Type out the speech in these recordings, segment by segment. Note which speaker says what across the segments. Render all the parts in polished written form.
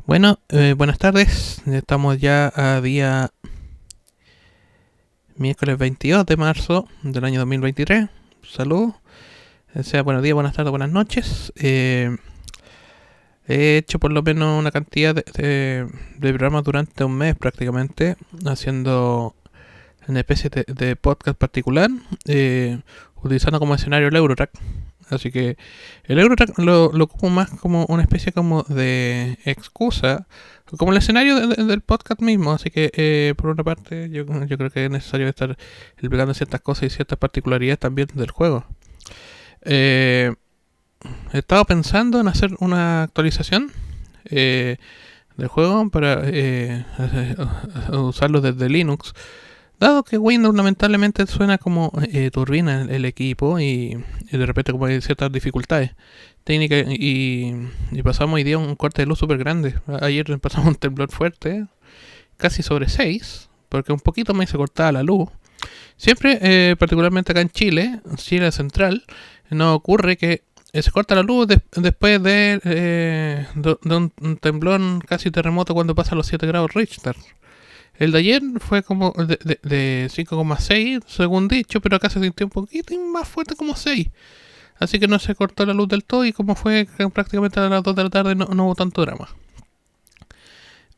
Speaker 1: Bueno, buenas tardes. Estamos ya a día miércoles 22 de marzo del año 2023. Saludos. Sea buenos días, buenas tardes, buenas noches. He hecho por lo menos una cantidad de programas durante un mes prácticamente, haciendo una especie de podcast particular, utilizando como escenario el Eurotrack. Así que el Eurotrack lo ocupo más como una especie como de excusa, como el escenario del podcast mismo. Así que por una parte yo creo que es necesario estar explicando ciertas cosas y ciertas particularidades también del juego. Eh, He estado pensando en hacer una actualización del juego para usarlo desde Linux. Dado que Windows lamentablemente suena como turbina el equipo y de repente como hay ciertas dificultades técnicas y pasamos hoy día un corte de luz súper grande. Ayer pasamos un temblor fuerte, casi sobre 6 porque un poquito más se cortaba la luz. Siempre, particularmente acá en Chile central, nos ocurre que se corta la luz después de un temblor casi terremoto cuando pasa los 7 grados Richter. El de ayer fue como de 5,6 según dicho, pero acá se sintió un poquito más fuerte como 6. Así que no se cortó la luz del todo y como fue prácticamente a las 2 de la tarde no hubo tanto drama.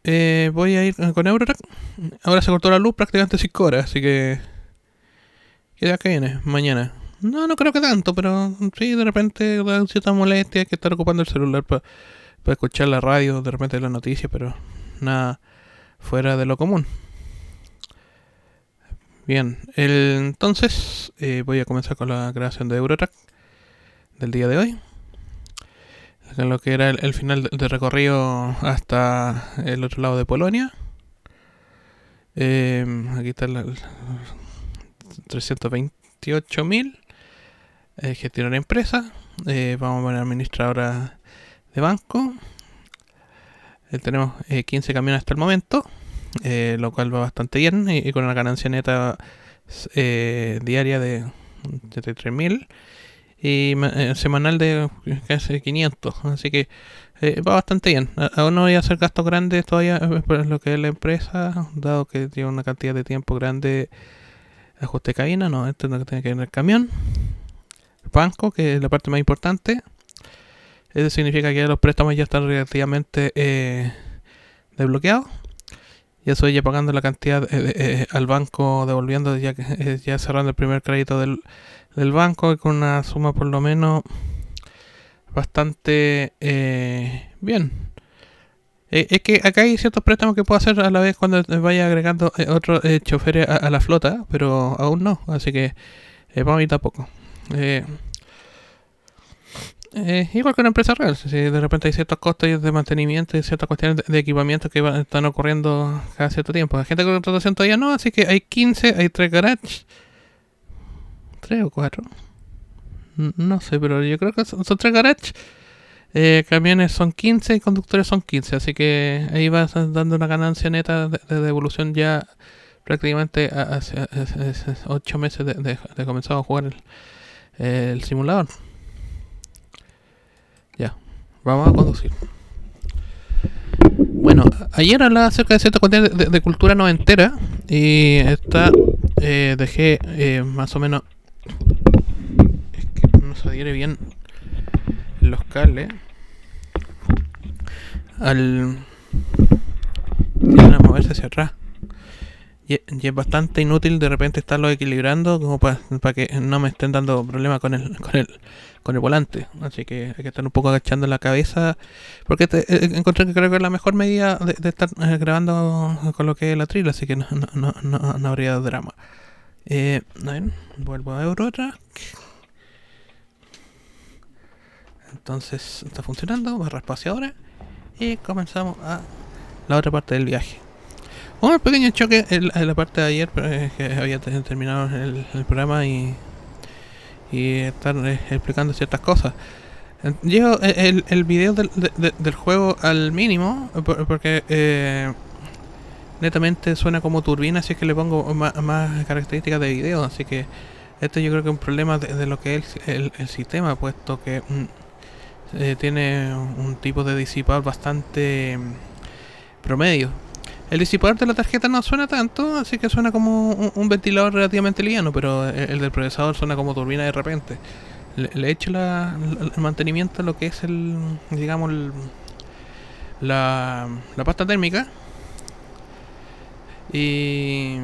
Speaker 1: Voy a ir con Eurotrack. Ahora se cortó la luz prácticamente 5 horas, así que... ¿Qué día que viene? Mañana. No creo que tanto, pero sí, de repente da cierta molestia, hay que estar ocupando el celular para escuchar la radio, de repente las noticias, pero nada fuera de lo común. Bien, entonces voy a comenzar con la creación de Eurotrack del día de hoy. En lo que era el final de recorrido hasta el otro lado de Polonia. Aquí está el 328.000. Gestionar empresa. Vamos a poner administradora de banco. Tenemos 15 camiones hasta el momento, lo cual va bastante bien y con una ganancia neta diaria de 73.000 y semanal de casi 500, así que va bastante bien. Aún no voy a hacer gastos grandes todavía por lo que es la empresa, dado que tiene una cantidad de tiempo grande. Ajuste de cabina, no, esto es lo que tiene que ver en el camión. Banco, que es la parte más importante. Eso significa que los préstamos ya están relativamente desbloqueados. Ya estoy ya pagando la cantidad al banco, devolviendo, ya cerrando el primer crédito del banco con una suma por lo menos bastante bien. Es que acá hay ciertos préstamos que puedo hacer a la vez cuando vaya agregando otros choferes a la flota, pero aún no, así que vamos a ir tampoco. Igual que una empresa real, si de repente hay ciertos costos de mantenimiento y ciertas cuestiones de equipamiento que están ocurriendo cada cierto tiempo. La gente con contratación todavía no, así que hay 15, hay 3 garages, 3 o 4, no sé, pero yo creo que son 3 garages. Camiones son 15 y conductores son 15, así que ahí vas dando una ganancia neta de devolución ya prácticamente hace 8 meses de comenzado a jugar el simulador. Ya, vamos a conducir. Bueno, ayer hablaba acerca de cierta cuestión de cultura noventera y dejé más o menos, es que no se adhiere bien los cables al moverse hacia atrás y es bastante inútil de repente estarlo equilibrando como para que no me estén dando problemas con el volante, así que hay que estar un poco agachando la cabeza porque encontré que creo que es la mejor medida de estar grabando con lo que es la trila, así que no habría drama. A ver, vuelvo a Eurotrack. Entonces está funcionando, barra espaciadora y comenzamos a la otra parte del viaje. Un pequeño choque en la parte de ayer, que había terminado el programa y estar explicando ciertas cosas. Llevo el video del juego al mínimo porque netamente suena como turbina, así que le pongo más características de video. Así que esto yo creo que es un problema de lo que es el sistema, puesto que tiene un tipo de disipador bastante promedio. El disipador de la tarjeta no suena tanto, así que suena como un ventilador relativamente liviano, pero el del procesador suena como turbina de repente. Le he hecho el mantenimiento a lo que es digamos, la pasta térmica. Y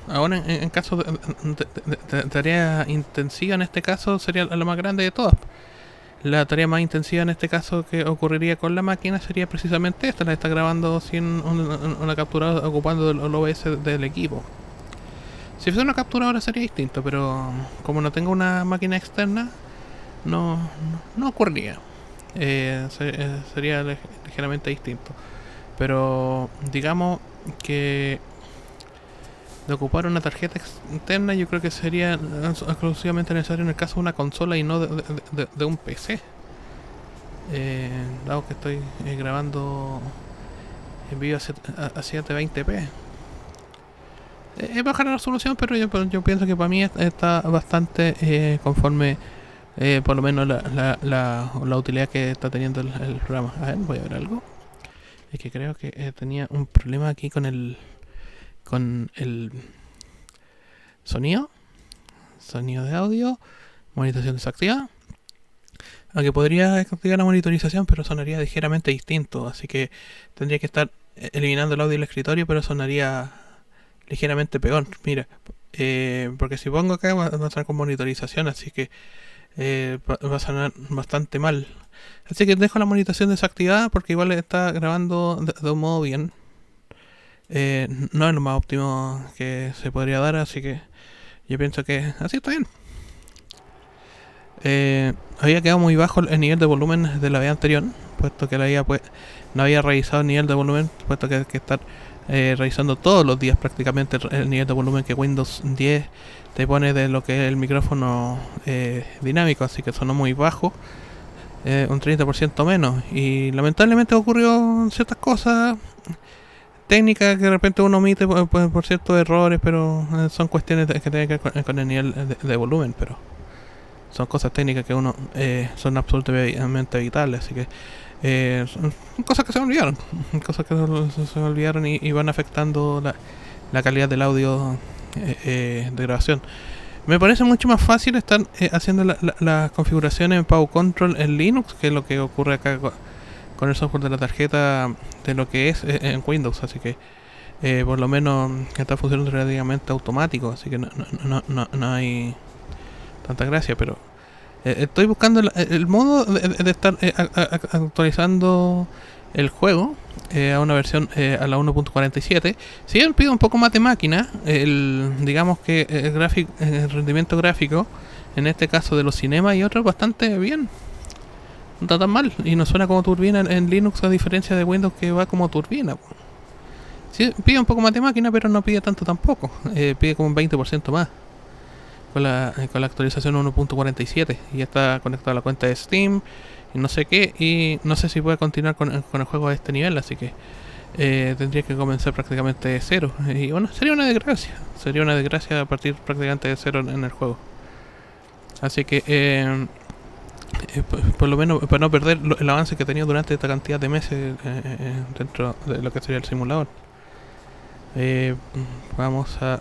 Speaker 1: ahora en caso de tarea intensiva, en este caso sería la más grande de todas. La tarea más intensiva en este caso que ocurriría con la máquina sería precisamente esta. La está grabando sin una capturadora ocupando el OBS del equipo. Si fuese una capturadora sería distinto, pero como no tengo una máquina externa, no ocurriría. Sería ligeramente distinto. Pero digamos que de ocupar una tarjeta externa, yo creo que sería exclusivamente necesario en el caso de una consola y no de un PC. Dado que estoy grabando en vivo a 720p. Es baja la resolución, pero yo pienso que para mí está bastante conforme, por lo menos la utilidad que está teniendo el programa. A ver, voy a ver algo. Es que creo que tenía un problema aquí con el sonido de audio, monitorización desactivada. Aunque podría activar la monitorización, pero sonaría ligeramente distinto, así que tendría que estar eliminando el audio del escritorio, pero sonaría ligeramente peor. Mira, porque si pongo acá va a sonar con monitorización, así que va a sonar bastante mal. Así que dejo la monitorización desactivada porque igual está grabando de un modo bien. No es lo más óptimo que se podría dar, así que yo pienso que así está bien. Había quedado muy bajo el nivel de volumen de la vez anterior, puesto que no había revisado el nivel de volumen, puesto que hay que estar revisando todos los días prácticamente el nivel de volumen que Windows 10 te pone de lo que es el micrófono dinámico, así que sonó muy bajo, un 30% menos, y lamentablemente ocurrió ciertas cosas técnicas que de repente uno omite por ciertos errores, pero son cuestiones que tienen que ver con el nivel de volumen, pero son cosas técnicas que uno son absolutamente evitables, así que son cosas que se me olvidaron, y van afectando la calidad del audio de grabación. Me parece mucho más fácil estar haciendo las configuraciones en Pau Control en Linux que lo que ocurre acá con el software de la tarjeta de lo que es en Windows, así que por lo menos está funcionando relativamente automático, así que no hay tanta gracia, pero estoy buscando el modo de estar actualizando el juego a una versión a la 1.47. Si bien pido un poco más de máquina, digamos que el rendimiento gráfico en este caso de los cinemas y otros bastante bien, no está tan mal y no suena como turbina en Linux, a diferencia de Windows que va como turbina. Sí, pide un poco más de máquina, pero no pide tanto tampoco, pide como un 20% más con la actualización 1.47 y ya está conectado a la cuenta de Steam y no sé qué, y no sé si puede continuar con el juego a este nivel, así que tendría que comenzar prácticamente de cero, y bueno, sería una desgracia a partir prácticamente de cero en el juego, así que por lo menos para no perder el avance que he tenido durante esta cantidad de meses dentro de lo que sería el simulador. Vamos a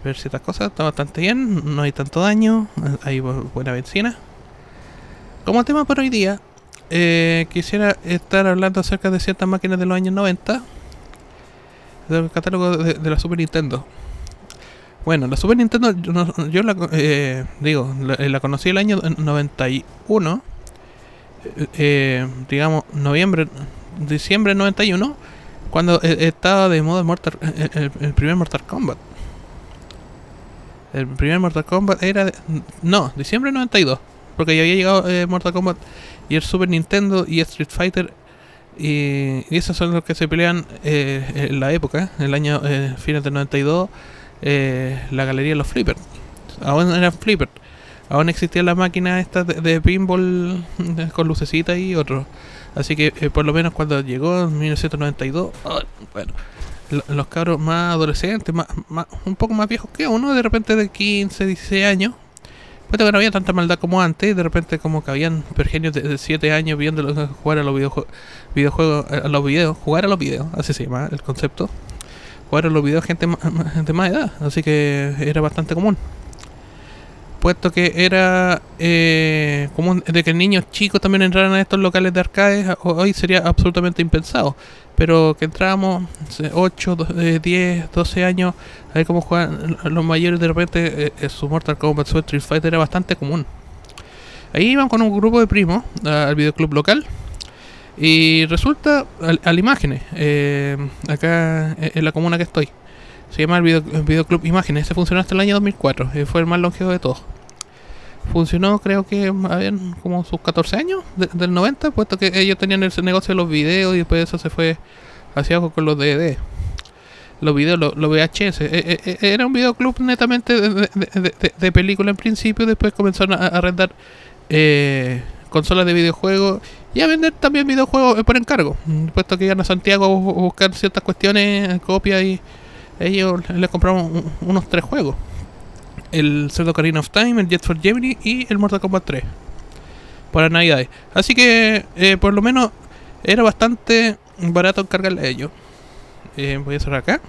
Speaker 1: ver ciertas cosas. Está bastante bien, no hay tanto daño, hay buena benzina. Como tema por hoy día, quisiera estar hablando acerca de ciertas máquinas de los años 90 del catálogo de la Super Nintendo. Bueno, la Super Nintendo yo la conocí el año 91, digamos diciembre 91, cuando estaba de moda el primer Mortal Kombat. El primer Mortal Kombat era diciembre 92, porque ya había llegado Mortal Kombat y el Super Nintendo y Street Fighter, y esos son los que se pelean en la época, en el año fines del 92. La galería de los flippers, aún eran flippers, aún existían las máquinas estas de pinball con lucecitas y otros, así que por lo menos cuando llegó en 1992, bueno, los cabros más adolescentes, un poco más viejos que uno, de repente de 15, 16 años, Puesto que no había tanta maldad como antes, y de repente como que habían pergenios de 7 años viendo jugar a los videojuegos, a los videos, jugar a los videos, así se llama el concepto. Jugar a los videos gente de más edad, así que era bastante común. Puesto que era común de que niños chicos también entraran a estos locales de arcades, hoy sería absolutamente impensado. Pero que entrábamos 8, 10, 12 años a ver cómo juegan los mayores, de repente su Mortal Kombat, su Street Fighter era bastante común. Ahí iban con un grupo de primos al videoclub local. Y resulta, al Imágenes, acá en la comuna que estoy, se llama el videoclub Imágenes. Ese funcionó hasta el año 2004, fue el más longevo de todos. Funcionó, creo que habían como sus 14 años del 90, puesto que ellos tenían ese negocio de los videos y después eso se fue hacia abajo con los DVD. Los videos, los VHS. Era un videoclub netamente de película en principio, después comenzaron a arrendar consolas de videojuegos y a vender también videojuegos por encargo, puesto que iban a Santiago a buscar ciertas cuestiones, copias, y ellos les compraron unos 3 juegos: el Zelda Ocarina of Time, el Jet for Gemini y el Mortal Kombat 3 para Navidades. Así que por lo menos era bastante barato encargarle a ellos. Voy a cerrar acá.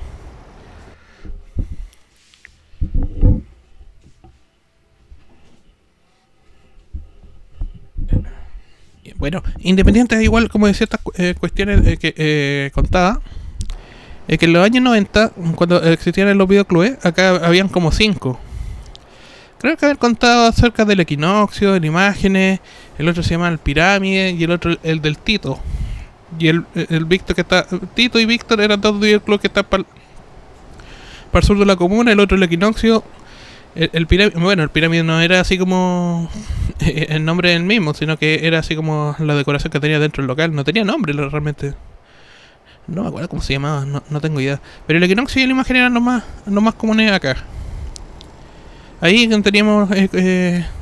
Speaker 1: Bueno, independiente, igual como de ciertas cuestiones que contaba, que en los años 90, cuando existían los videoclubes, acá habían como 5. Creo que haber contado acerca del Equinoccio, en Imágenes, el otro se llama el Pirámide y el otro el del Tito. Y el Víctor que está... Tito y Víctor eran dos videoclubs que están para el sur de la comuna, el otro el Equinoccio. El Pirámide, bueno, el Pirámide no era así como el nombre del mismo, sino que era así como la decoración que tenía dentro del local. No tenía nombre realmente. No me acuerdo cómo se llamaba, no tengo idea. Pero el Equinoccio y la Imagen eran los más comunes acá. Ahí teníamos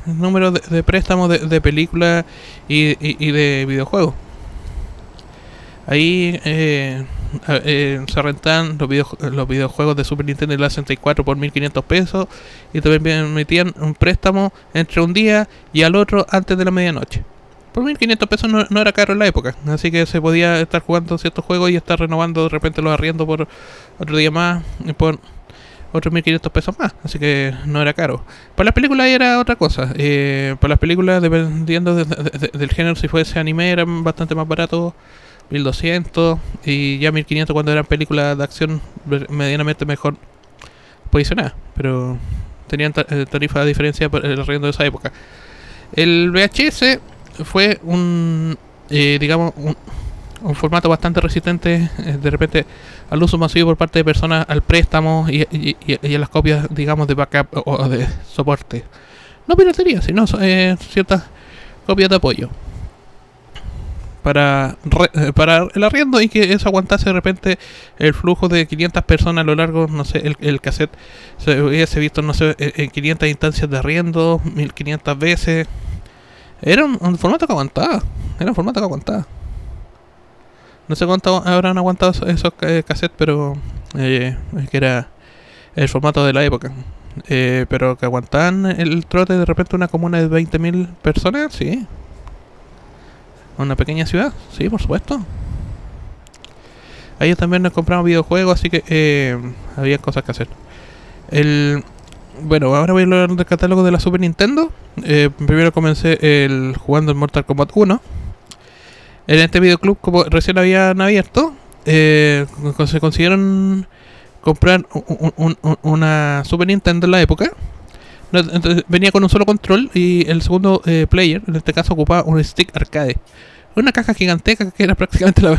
Speaker 1: números de préstamos de películas y de videojuegos. Ahí se rentaban los videojuegos de Super Nintendo y la 64 por 1500 pesos, y te permitían un préstamo entre un día y al otro antes de la medianoche. Por 1500 pesos no era caro en la época, así que se podía estar jugando ciertos juegos y estar renovando de repente los arriendos por otro día más, por otros 1500 pesos más, así que no era caro. Para las películas era otra cosa. Para las películas, dependiendo del género, si fuese anime, eran bastante más baratos, 1200, y ya 1500 cuando eran películas de acción medianamente mejor posicionadas, pero tenían tarifa de diferencia por el arriendo de esa época. El VHS fue digamos un formato bastante resistente de repente al uso masivo por parte de personas, al préstamo y a las copias, digamos, de backup o de soporte. No piratería, sino ciertas copias de apoyo para el arriendo, y que eso aguantase de repente el flujo de 500 personas a lo largo, no sé, el cassette se hubiese visto, no sé, en 500 instancias de arriendo, 1500 veces. Era un formato que aguantaba, No sé cuánto habrán aguantado esos cassettes, pero que era el formato de la época. Pero que aguantaban el trote de repente una comuna de 20.000 personas, sí. Una pequeña ciudad, sí, por supuesto. Ahí también nos compramos videojuegos, así que había cosas que hacer. Bueno, ahora voy a hablar del catálogo de la Super Nintendo. Primero comencé jugando el Mortal Kombat 1. En este videoclub, como recién habían abierto, se consiguieron comprar una Super Nintendo en la época. Entonces, venía con un solo control, y el segundo player, en este caso, ocupaba un stick arcade. Una caja giganteca que era prácticamente a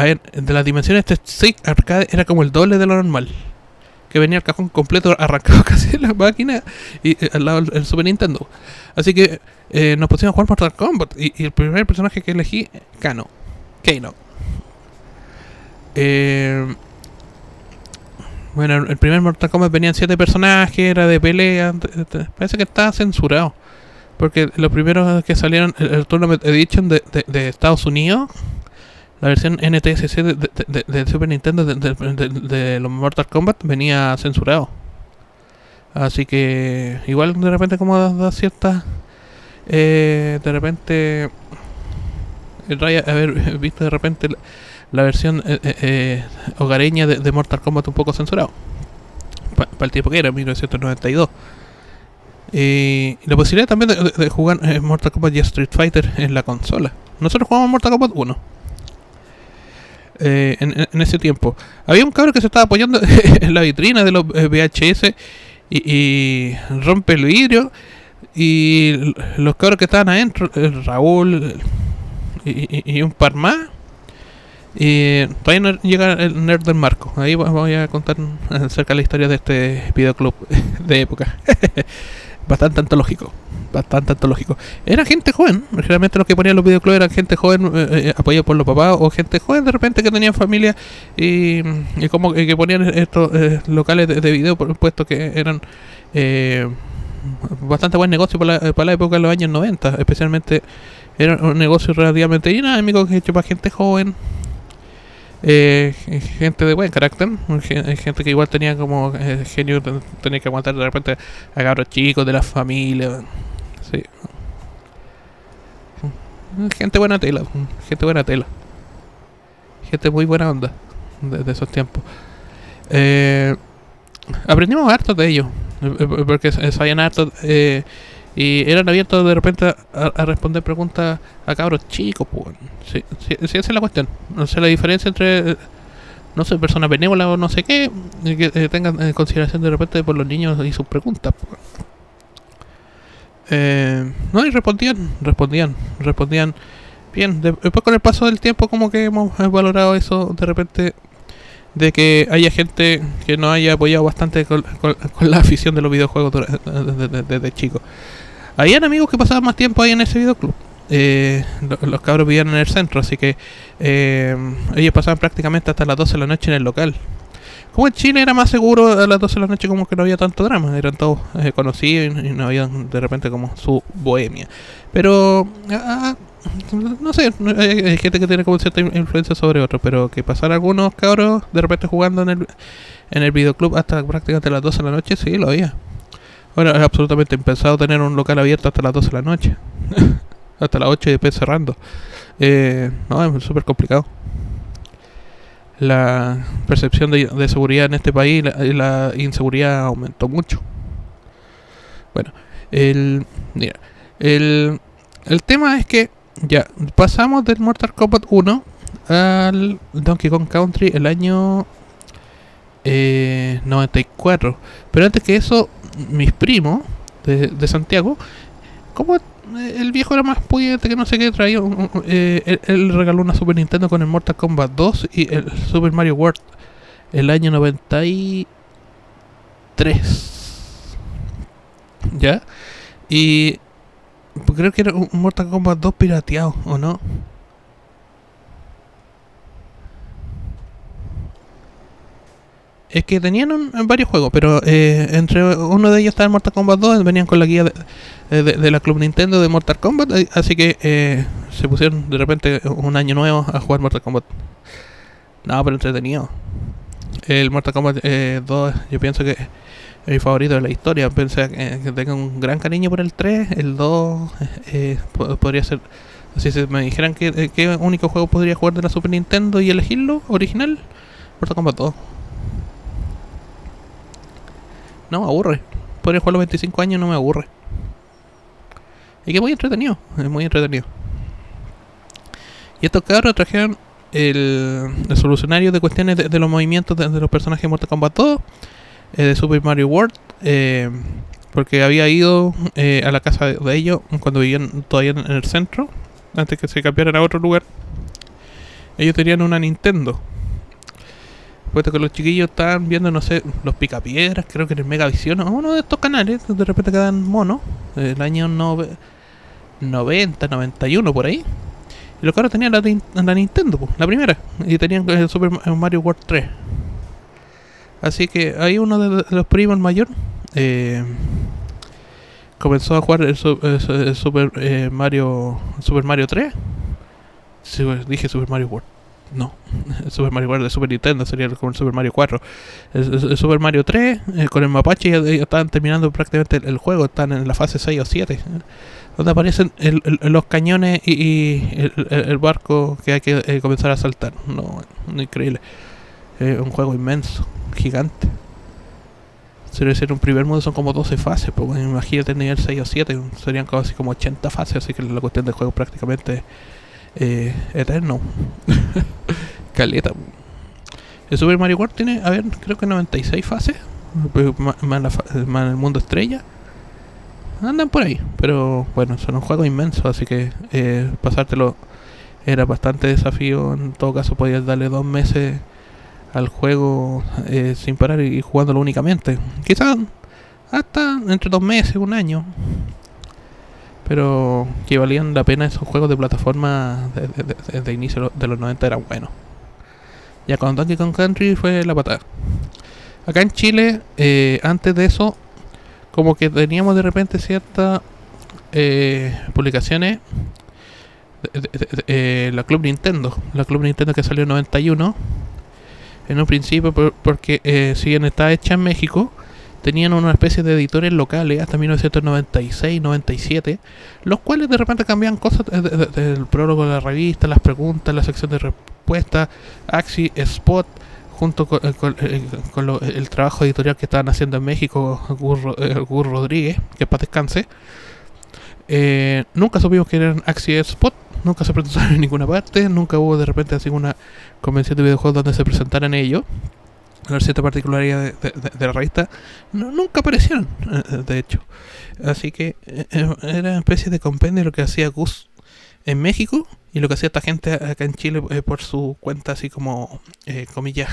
Speaker 1: ver, de las dimensiones, este stick arcade era como el doble de lo normal. Que venía el cajón completo arrancado casi de la máquina, y al lado el Super Nintendo. Así que nos pusimos a jugar Mortal Kombat, y el primer personaje que elegí, Kano. Bueno, el primer Mortal Kombat venían 7 personajes, era de pelea. Parece que estaba censurado, porque los primeros que salieron, el Tournament Edition de Estados Unidos, la versión NTSC de Super Nintendo de los Mortal Kombat, venía censurado. Así que igual de repente como da ciertas... de repente... Raya haber visto de repente la versión hogareña de Mortal Kombat un poco censurado. Para el tiempo que era, 1992. Y la posibilidad también de jugar Mortal Kombat y Street Fighter en la consola. Nosotros jugamos Mortal Kombat 1. En ese tiempo. Había un cabrón que se estaba apoyando en la vitrina de los VHS y rompe el vidrio. Y los cabros que estaban adentro, Raúl y un par más. Y todavía no llega el nerd del Marco. Ahí voy a contar acerca de la historia de este videoclub de época. Bastante antológico. Era gente joven. Generalmente los que ponían los videoclubs eran gente joven apoyado por los papás o gente joven de repente que tenían familia y como que ponían estos locales de video puesto que eran bastante buen negocio para la época de los años 90. Especialmente era un negocio relativamente dinámico que hecho para gente joven. Gente de buen carácter, gente que igual tenía como genio, tenía que aguantar de repente a cabros chicos de la familia, sí. Gente buena tela, gente muy buena onda de esos tiempos. Aprendimos harto de ellos, porque sabían harto y eran abiertos de repente a responder preguntas a cabros chicos, pues. Sí, esa es la cuestión. No sé la diferencia entre, no sé, personas benévolas o no sé qué, que tengan en consideración de repente por los niños y sus preguntas, pues. No, y respondían bien. Después con el paso del tiempo como que hemos valorado eso de repente, de que haya gente que nos haya apoyado bastante con la afición de los videojuegos desde chicos. Habían amigos que pasaban más tiempo ahí en ese videoclub. Los cabros vivían en el centro, así que ellos pasaban prácticamente hasta las 12 de la noche en el local. Como en Chile era más seguro a las 12 de la noche, como que no había tanto drama, eran todos conocidos y no había de repente como su bohemia. Pero no sé, hay gente que tiene como cierta influencia sobre otros, pero que pasar algunos cabros de repente jugando en el videoclub hasta prácticamente las 12 de la noche, sí, lo había. Ahora es absolutamente impensado tener un local abierto hasta las 12 de la noche. Hasta las 8 y después cerrando. No, es súper complicado. La percepción de seguridad en este país y la inseguridad aumentó mucho. Bueno, mira, el tema es que ya pasamos del Mortal Kombat 1 al Donkey Kong Country el año 94. Pero antes que eso, mis primos de Santiago, como el viejo era más pudiente que no sé qué, traía él regaló una Super Nintendo con el Mortal Kombat 2 y el Super Mario World el año 93. ¿Ya? Y creo que era un Mortal Kombat 2 pirateado, ¿o no? Es que tenían varios juegos, pero entre uno de ellos estaba el Mortal Kombat 2, venían con la guía de la Club Nintendo de Mortal Kombat, así que se pusieron de repente un año nuevo a jugar Mortal Kombat. No, pero entretenido. El Mortal Kombat 2 yo pienso que es mi favorito de la historia. Pensé que tengo un gran cariño por el 3, el 2 podría ser... Si me dijeran qué único juego podría jugar de la Super Nintendo y elegirlo, original, Mortal Kombat 2. No me aburre. Podría jugarlo 25 años, no me aburre. Y que es muy entretenido. Es muy entretenido. Y estos cabros trajeron el solucionario de cuestiones de los movimientos de los personajes de Mortal Kombat 2, de Super Mario World, porque había ido a la casa de ellos cuando vivían todavía en el centro, antes que se cambiaran a otro lugar. Ellos tenían una Nintendo. Puesto que los chiquillos estaban viendo, no sé, los Picapiedras, creo que en el Megavisión, o uno de estos canales, de repente quedan monos, el año 90, 91 por ahí. Y los cabros tenían la Nintendo, la primera, y tenían el Super Mario World 3. Así que ahí uno de los primos, el mayor, comenzó a jugar el Super Mario 3. Sí, dije Super Mario World. No, el Super Mario 4 de Super Nintendo sería como el Super Mario 4. El Super Mario 3, con el mapache ya estaban terminando prácticamente el juego, están en la fase 6 o 7, donde aparecen los cañones y el barco que hay que comenzar a saltar. No, increíble. Un juego inmenso, gigante. Si debe ser un primer mundo son como 12 fases, pues bueno, imagínate el nivel 6 o 7, serían casi como 80 fases, así que la cuestión del juego prácticamente eterno. Caleta. El Super Mario World tiene, a ver, creo que 96 fases, más el mundo estrella. Andan por ahí, pero bueno, son un juego inmenso, así que pasártelo era bastante desafío. En todo caso podías darle 2 meses al juego sin parar y jugándolo únicamente. Quizás hasta entre 2 meses, un año. Pero que valían la pena esos juegos de plataforma de inicio de los 90 eran buenos. Ya con Donkey Kong Country fue la patada. Acá en Chile, antes de eso, como que teníamos de repente ciertas publicaciones. La Club Nintendo. La Club Nintendo que salió en 91. En un principio, porque si bien está hecha en México, tenían una especie de editores locales hasta 1996-97, los cuales de repente cambiaban cosas del prólogo de la revista, las preguntas, la sección de respuestas, Axi, Spot, junto con el trabajo editorial que estaban haciendo en México, Gur Rodríguez, que para descanse. Nunca supimos que eran Axi y Spot, nunca se presentaron en ninguna parte, nunca hubo de repente así una convención de videojuegos donde se presentaran ellos. La cierta particularidad de la revista, nunca aparecieron, de hecho. Así que era una especie de compendio lo que hacía Gus en México y lo que hacía esta gente acá en Chile por su cuenta, así como, comillas,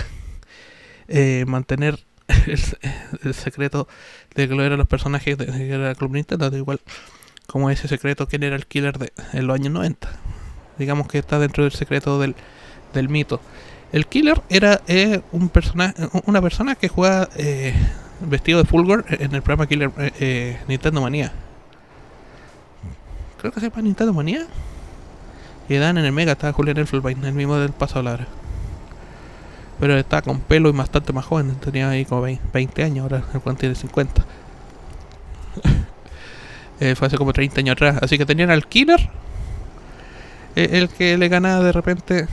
Speaker 1: mantener el secreto de que lo eran los personajes de la Club Nintendo, igual como ese secreto quién era el killer de los años 90. Digamos que está dentro del secreto del mito. El killer era una persona que jugaba vestido de Fulgor en el programa Killer Nintendo Manía. Creo que se llama Nintendo Manía. Y dan en el Mega estaba Julián Elfelbein, el mismo del Paso Ladra. Pero estaba con pelo y bastante más joven, tenía ahí como 20 años, ahora el Juan tiene 50. Fue hace como 30 años atrás. Así que tenían al killer, el que le ganaba de repente,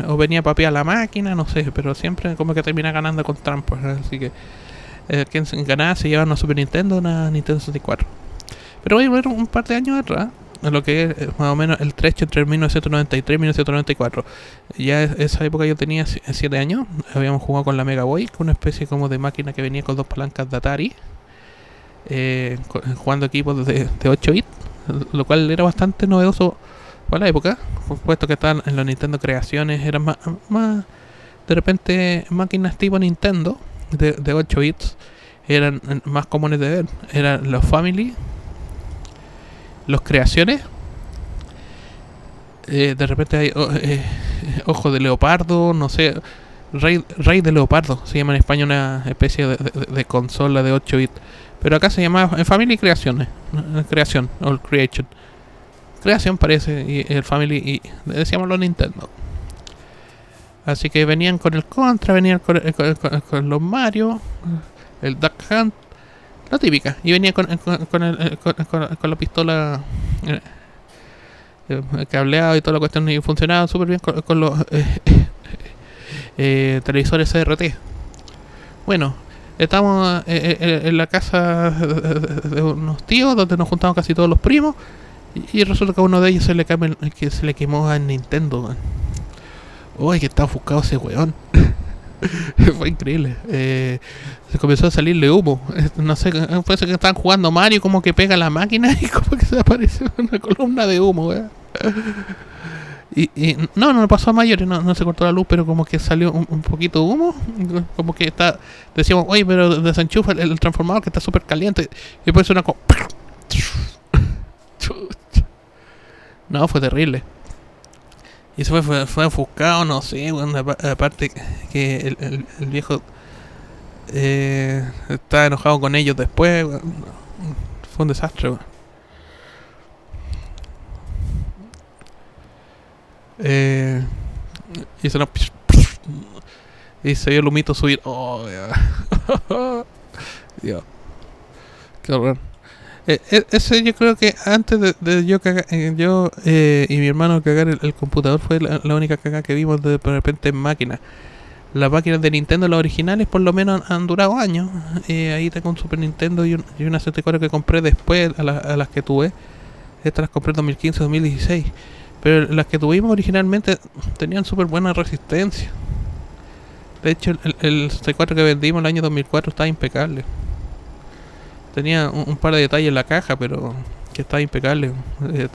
Speaker 1: o venía a papear la máquina, no sé, pero siempre como que termina ganando con trampas. Así que quien ganaba se llevaba una Super Nintendo, una Nintendo 64. Pero voy a ver un par de años atrás, lo que es más o menos el trecho entre 1993 y 1994. Ya en esa época yo tenía 7 años, habíamos jugado con la Mega Boy, con una especie como de máquina que venía con 2 palancas de Atari, jugando equipos de 8 bits, lo cual era bastante novedoso para la época, puesto que estaban en los Nintendo Creaciones, eran más de repente máquinas tipo Nintendo de 8 bits, eran más comunes de ver, eran los Family, los Creaciones, de repente hay Ojo de Leopardo, no sé, Rey de Leopardo, se llama en España una especie de consola de 8 bits, pero acá se llama Family Creaciones, Creación, o Creation. Creación parece, y el Family, y decíamos los Nintendo. Así que venían con el Contra, venían con los Mario, el Duck Hunt, la típica, y venía con la pistola cableado y toda la cuestión, y funcionaba súper bien con los televisores CRT. Bueno, estamos en la casa de unos tíos donde nos juntamos casi todos los primos. Y resulta que a uno de ellos se le quemó a Nintendo. Uy, que está ofuscado ese weón. Fue increíble. Se comenzó a salirle humo. No sé, parece que estaban jugando Mario, como que pega la máquina y como que se apareció una columna de humo, weón. Y no pasó a mayores, no se cortó la luz, pero como que salió un poquito de humo. Como que decíamos, oye, pero desenchufa el transformador que está súper caliente. Y después suena como... No, fue terrible. Y eso fue ofuscado, no sé, bueno, aparte que el viejo estaba enojado con ellos después, bueno, fue un desastre, bueno. Y sonó... Y se vio el humito subir. Oh, Dios, qué horror. Ese yo creo que antes de yo cagar, yo y mi hermano cagar el computador fue la única cagada que vimos de repente en máquina. Las máquinas de Nintendo, las originales, por lo menos han durado años. Ahí tengo un Super Nintendo y una 64 que compré después a las que tuve. Estas las compré en 2015, 2016. Pero las que tuvimos originalmente tenían súper buena resistencia. De hecho, el 64 que vendimos el año 2004 estaba impecable. Tenía un par de detalles en la caja, pero que estaba impecable.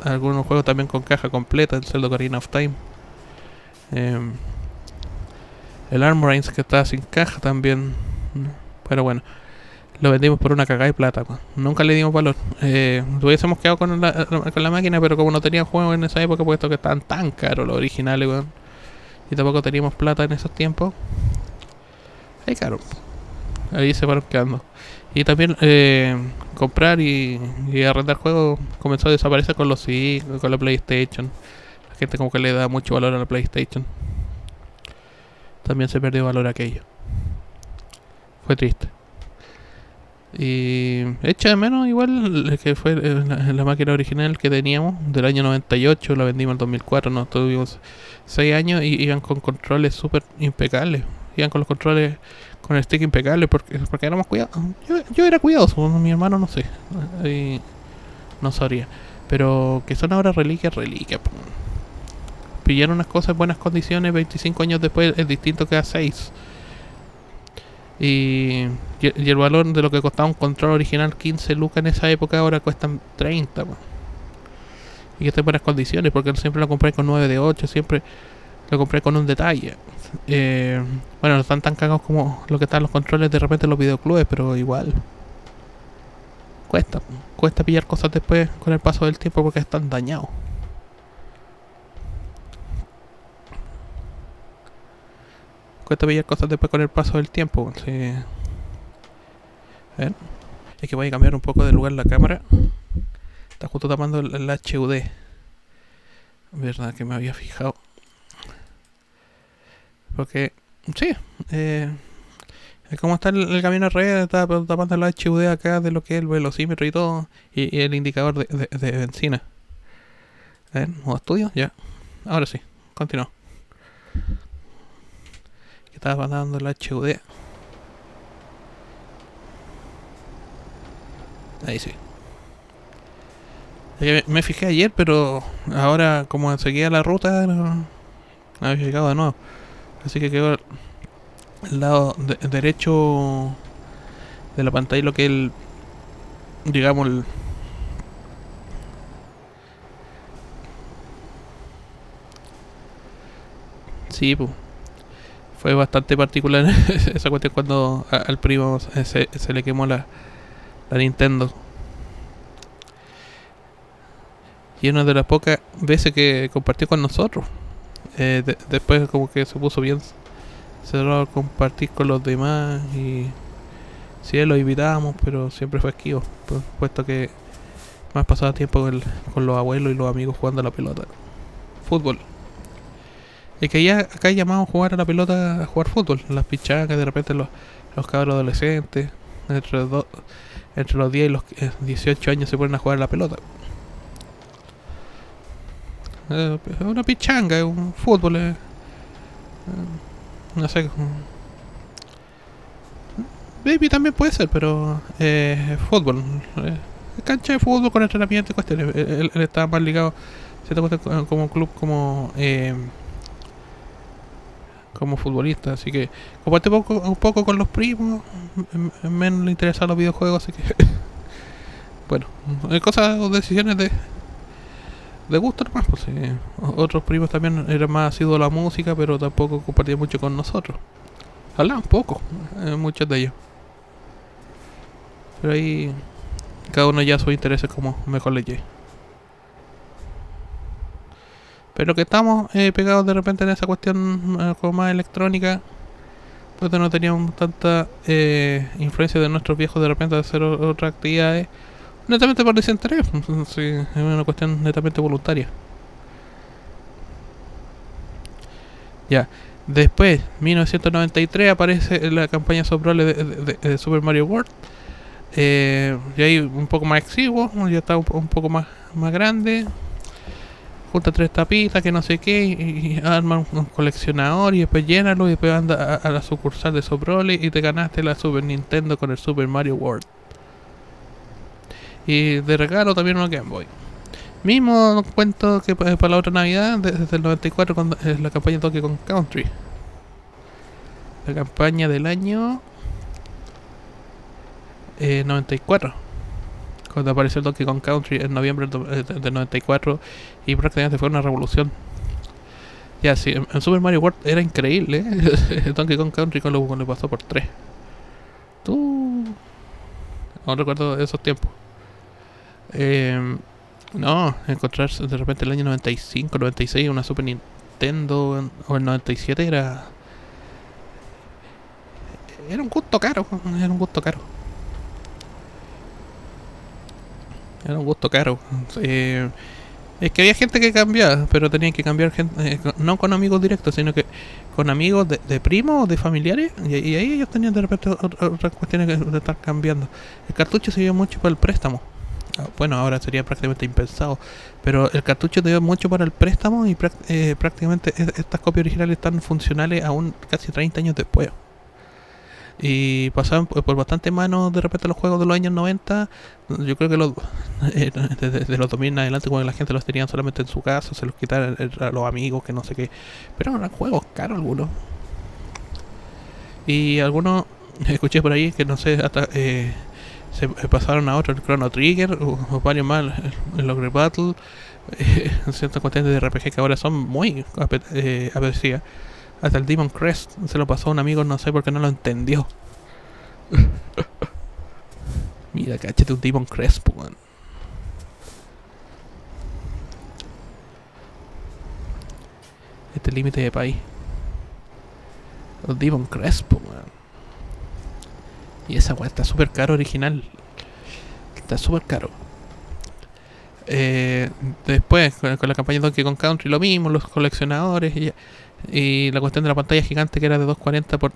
Speaker 1: Algunos juegos también con caja completa, el Zelda Ocarina of Time. El Armorines que estaba sin caja también. Pero bueno, lo vendimos por una cagada de plata. Nunca le dimos valor. Hubiésemos quedado con la máquina, pero como no tenía juegos en esa época, puesto que estaban tan caros los originales, y tampoco teníamos plata en esos tiempos. Ahí caro. Ahí se fueron quedando. Y también comprar y arrendar juegos comenzó a desaparecer con los CD, con la PlayStation. La gente como que le da mucho valor a la PlayStation. También se perdió valor aquello. Fue triste. Y echa de menos igual que fue la máquina original que teníamos del año 98, la vendimos en 2004, no tuvimos 6 años y iban con controles súper impecables. Iban con los controles con el stick impecable porque éramos cuidadosos. Yo era cuidadoso, mi hermano no sé. Y no sabría. Pero que son ahora reliquias. Pillaron unas cosas en buenas condiciones 25 años después es distinto que a 6. Y el valor de lo que costaba un control original 15 lucas en esa época ahora cuestan 30. Y que esté en buenas condiciones porque siempre lo compré con 9 de 8, siempre lo compré con un detalle. Bueno, no están tan cagados como lo que están los controles de repente en los videoclubes, pero igual cuesta pillar cosas después con el paso del tiempo porque están dañados. Cuesta pillar cosas después con el paso del tiempo. Sí. A ver, es que voy a cambiar un poco de lugar la cámara. Está justo tapando el HUD. Verdad que me había fijado. Porque, sí, como está el camino al revés, está tapando el HUD acá de lo que es el velocímetro y todo, y el indicador de benzina. A ver, modo estudio, ya. Ahora sí, continúo. Que estaba dando el HUD. Ahí sí. Es que me fijé ayer, pero ahora como seguía la ruta, no había llegado de nuevo. Así que quedó el lado derecho de la pantalla lo que es el, digamos, sí, pues fue bastante particular esa cuestión cuando al primo se le quemó la Nintendo. Y una de las pocas veces que compartió con nosotros. Después como que se puso bien cerrado a compartir con los demás y sí, lo invitábamos, pero siempre fue esquivo, puesto que más pasaba tiempo con los abuelos y los amigos jugando a la pelota. Fútbol. Es que ya acá llamamos a jugar a la pelota, a jugar fútbol. Las pichacas, de repente los cabros adolescentes, entre los 10 y los 18 años se ponen a jugar a la pelota. Es una pichanga, es un fútbol. No sé. Baby también puede ser, pero fútbol. Cancha de fútbol con entrenamiento y cuestiones. Él estaba más ligado, como un club, como futbolista, así que comparte un poco con los primos, menos le interesan los videojuegos, así que bueno, hay cosas o decisiones de gusto nomás, pues otros primos también eran más asiduos a la música, pero tampoco compartían mucho con nosotros. Hablaban poco, muchos de ellos. Pero ahí cada uno ya sus intereses como mejor le llegue. Pero que estamos pegados de repente en esa cuestión como más electrónica, pues no teníamos tanta influencia de nuestros viejos de repente de hacer otras actividades, netamente por desinterés. Sí, es una cuestión netamente voluntaria. Ya. Después, 1993, aparece la campaña Soprole de Super Mario World. Y ahí un poco más exiguo, ya está un poco más grande. Junta 3 tapitas, que no sé qué, y arma un coleccionador y después llénalo y después anda a la sucursal de Soprole y te ganaste la Super Nintendo con el Super Mario World. Y de regalo también una Game Boy. Mismo cuento que para la otra Navidad, desde el 94, con la campaña de Donkey Kong Country. La campaña del año 94. Cuando apareció el Donkey Kong Country en noviembre del 94 y prácticamente fue una revolución. Ya, sí, en Super Mario World era increíble, el Donkey Kong Country cuando le pasó por 3. Tú... No recuerdo esos tiempos. No, encontrarse de repente el año 95, 96 una Super Nintendo o el 97 era un gusto caro, era un gusto caro. Era un gusto caro. Es que había gente que cambiaba, pero tenían que cambiar gente, no con amigos directos, sino que con amigos de primos o de familiares, y ahí ellos tenían de repente otras cuestiones de estar cambiando. El cartucho se dio mucho para el préstamo. Bueno, ahora sería prácticamente impensado, pero el cartucho te dio mucho para el préstamo y prácticamente estas copias originales están funcionales aún casi 30 años después. Y pasaban por bastante manos de repente los juegos de los años 90. Yo creo que desde los 2000 en adelante, cuando la gente los tenía solamente en su casa, se los quitaron a los amigos, que no sé qué. Pero eran juegos caros algunos. Y algunos, escuché por ahí que no sé, hasta se pasaron a otro, el Chrono Trigger o varios más, el Logre Battle, ciertas cuestiones de RPG que ahora son muy apetecidas. Hasta el Demon Crest se lo pasó a un amigo, no sé por qué no lo entendió. Mira, cáchate un Demon Crest, weón. Este límite de país. Los Demon Crest, weón. Y esa weá está súper caro original. Está súper caro. Después, con la campaña de Donkey Kong Country, lo mismo, los coleccionadores y la cuestión de la pantalla gigante que era de 240 por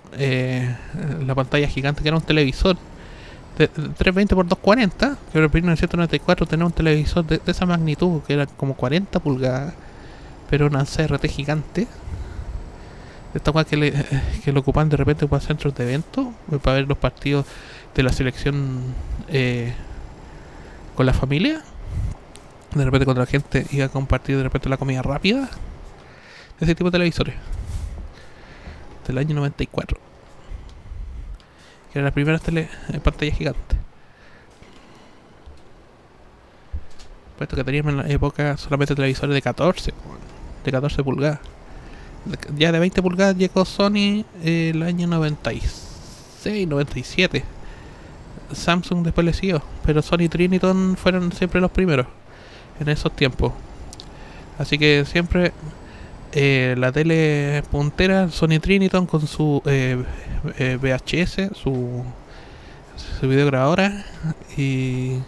Speaker 1: la pantalla gigante que era un televisor de 320 por 240, que en 1994 tenía un televisor de esa magnitud que era como 40 pulgadas, pero una CRT gigante. Esta cosa que lo ocupan de repente para centros de eventos, para ver los partidos de la selección con la familia. De repente cuando la gente iba a compartir de repente la comida rápida. Ese tipo de televisores del año 94, que eran las primeras pantalla gigante. Puesto que teníamos en la época solamente televisores de 14 pulgadas. Ya de 20 pulgadas llegó Sony el año 96, 97. Samsung después le siguió, pero Sony y Triniton fueron siempre los primeros en esos tiempos. Así que siempre la tele puntera, Sony Triniton con su VHS, su videograbadora, y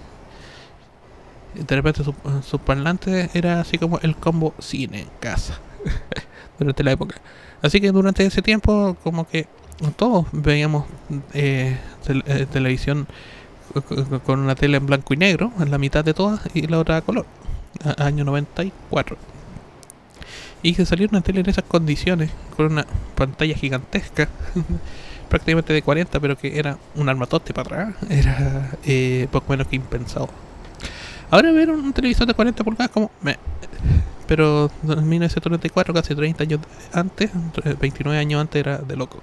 Speaker 1: de repente su parlante era así como el combo cine en casa durante la época. Así que durante ese tiempo como que todos veíamos televisión con una tele en blanco y negro, en la mitad de todas, y la otra a color, año 94. Y que salió una tele en esas condiciones, con una pantalla gigantesca, prácticamente de 40, pero que era un armatoste para atrás, era poco menos que impensado. Ahora ver un televisor de 40 pulgadas como... Pero en 1994, casi 30 años antes, 29 años antes, era de loco.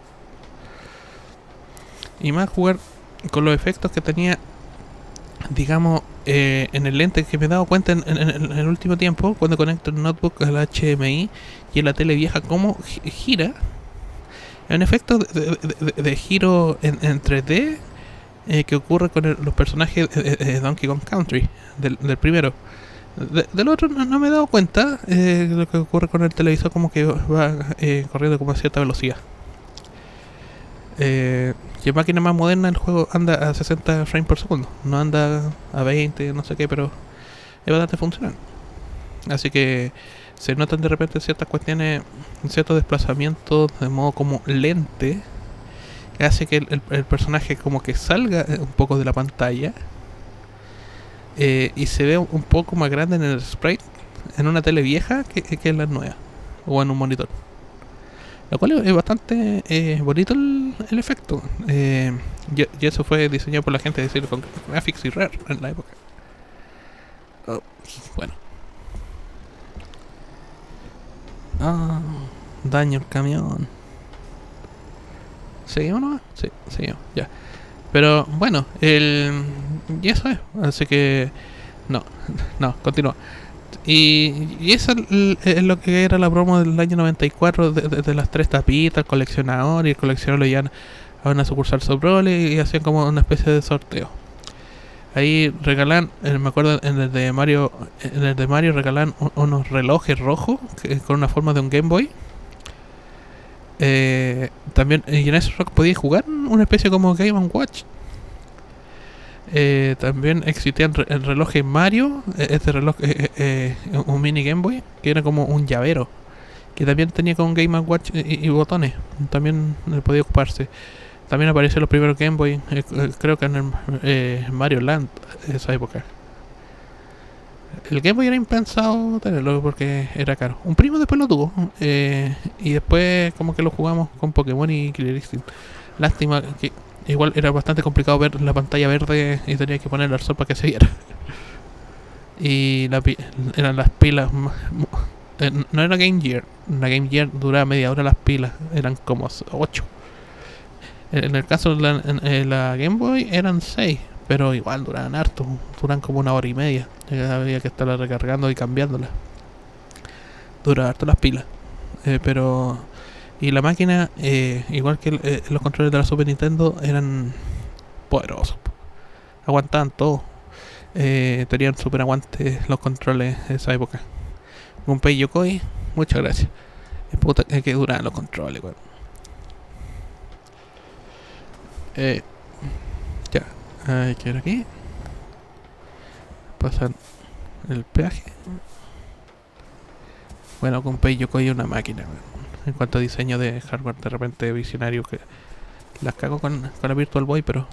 Speaker 1: Y más jugar con los efectos que tenía, digamos, en el lente, que me he dado cuenta en el último tiempo, cuando conecto el notebook al HDMI y en la tele vieja, cómo gira. Es un efecto de giro en 3D que ocurre con los personajes de Donkey Kong Country, del primero. Del otro no me he dado cuenta de lo que ocurre con el televisor, como que va corriendo como a cierta velocidad. Y en máquina más moderna el juego anda a 60 frames por segundo, no anda a 20, no sé qué, pero es bastante funcional. Así que se notan de repente ciertas cuestiones, ciertos desplazamientos de modo como lente, que hace que el personaje como que salga un poco de la pantalla y se ve un poco más grande en el sprite en una tele vieja que en la nueva o en un monitor. Lo cual es bastante bonito el efecto. Y eso fue diseñado por la gente de Silicon Graphics y Rare en la época. Oh, bueno. Ah, daño el camión. ¿Seguimos nomás? Sí, seguimos, ya. Pero bueno, y eso es. Así que... No, no, continúa. Y eso es lo que era la promo del año 94 de las tres tapitas, el coleccionador, y el coleccionador lo llevan a una sucursal Sobrole y hacían como una especie de sorteo. Ahí regalan, me acuerdo en el de Mario, regalan unos relojes rojos con una forma de un Game Boy. También y en ese rock podías jugar una especie como Game & Watch. También existían el reloj en Mario, este reloj, un mini Game Boy, que era como un llavero, que también tenía con Game & Watch y botones, también podía ocuparse. También aparecieron los primeros Game Boy, creo que en el Mario Land, esa época. El Game Boy era impensado tenerlo porque era caro. Un primo después lo tuvo, y después como que lo jugamos con Pokémon y Killer Instinct. Lástima que igual era bastante complicado ver la pantalla verde y tenía que ponerle al sol para que se viera. Y eran las pilas. No era Game Gear. La Game Gear duraba media hora las pilas. Eran como 8. En el caso de la Game Boy eran 6. Pero igual duraban harto. Duran como una hora y media. Había que estarla recargando y cambiándola. Duraba harto las pilas. Pero... Y la máquina, igual que los controles de la Super Nintendo, eran poderosos. Aguantaban todo. Tenían super aguante los controles de esa época. Gunpei Yokoi, muchas gracias. Puta, que duraban los controles, weón. Ya, hay que ir aquí. Pasar el peaje. Bueno, Gunpei Yokoi es una máquina, weón. En cuanto a diseño de hardware, de repente visionario, que las cago con la Virtual Boy, pero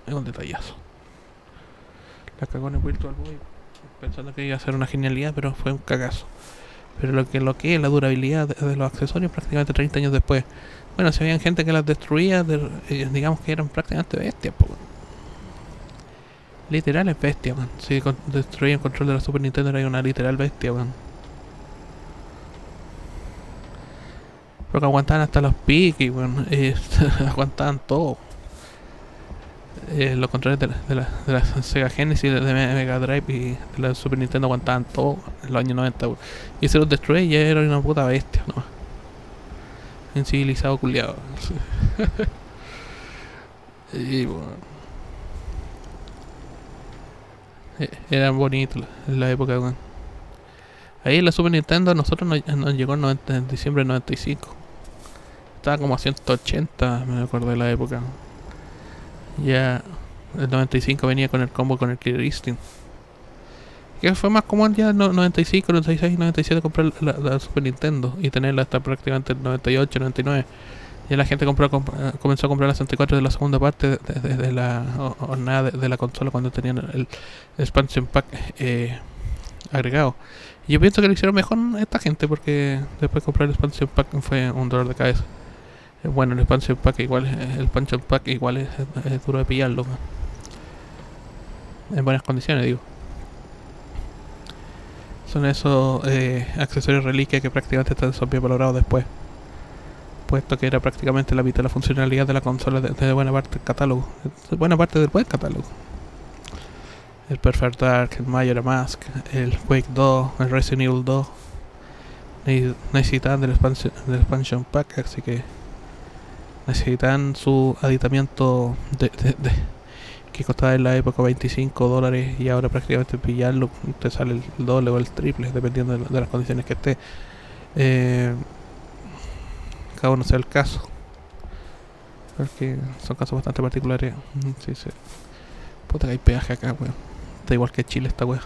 Speaker 1: es un detallazo. Las cago en el Virtual Boy pensando que iba a ser una genialidad, pero fue un cagazo. Pero lo que es la durabilidad de los accesorios prácticamente 30 años después. Bueno, si había gente que las destruía, digamos que eran prácticamente bestias, po. Literales bestias, man. Si destruían el control de la Super Nintendo era una literal bestia, man. Porque aguantaban hasta los piques, bueno, aguantaban todo. Los controles de la Sega Genesis, de Mega Drive y de la Super Nintendo aguantaban todo en los años 90. Bueno. Y se los destruye y ya era una puta bestia, ¿no? Un civilizado culiado. Y bueno, eran bonitos en la época, bueno. Ahí en la Super Nintendo nosotros nos llegó en diciembre del 95. Estaba como a 180, me acuerdo de la época. Ya el 95 venía con el combo con el Killer Instinct. Que fue más común ya en 95, 96, 97 comprar la Super Nintendo y tenerla hasta prácticamente el 98, 99. Ya la gente comenzó a comprar la 64 de la segunda parte de la jornada de la consola cuando tenían el expansion pack agregado. Y yo pienso que lo hicieron mejor esta gente porque después de comprar el expansion pack fue un dolor de cabeza. Bueno, el expansion pack igual, es duro de pillarlo, man. En buenas condiciones, digo. Son esos accesorios reliquias que prácticamente están bien valorados después, puesto que era prácticamente la mitad de la funcionalidad de la consola de buena parte del catálogo, de buena parte del buen catálogo. El Perfect Dark, el Majora's Mask, el Quake 2, el Resident Evil 2 necesitan del expansion pack, así que necesitan su aditamiento que costaba en la época $25 y ahora prácticamente pillarlo te sale el doble o el triple dependiendo de las condiciones que esté. Cada uno sea el caso, porque son casos bastante particulares. Sí, sí. Puta que hay peaje acá, weón. Da igual que Chile esta weá.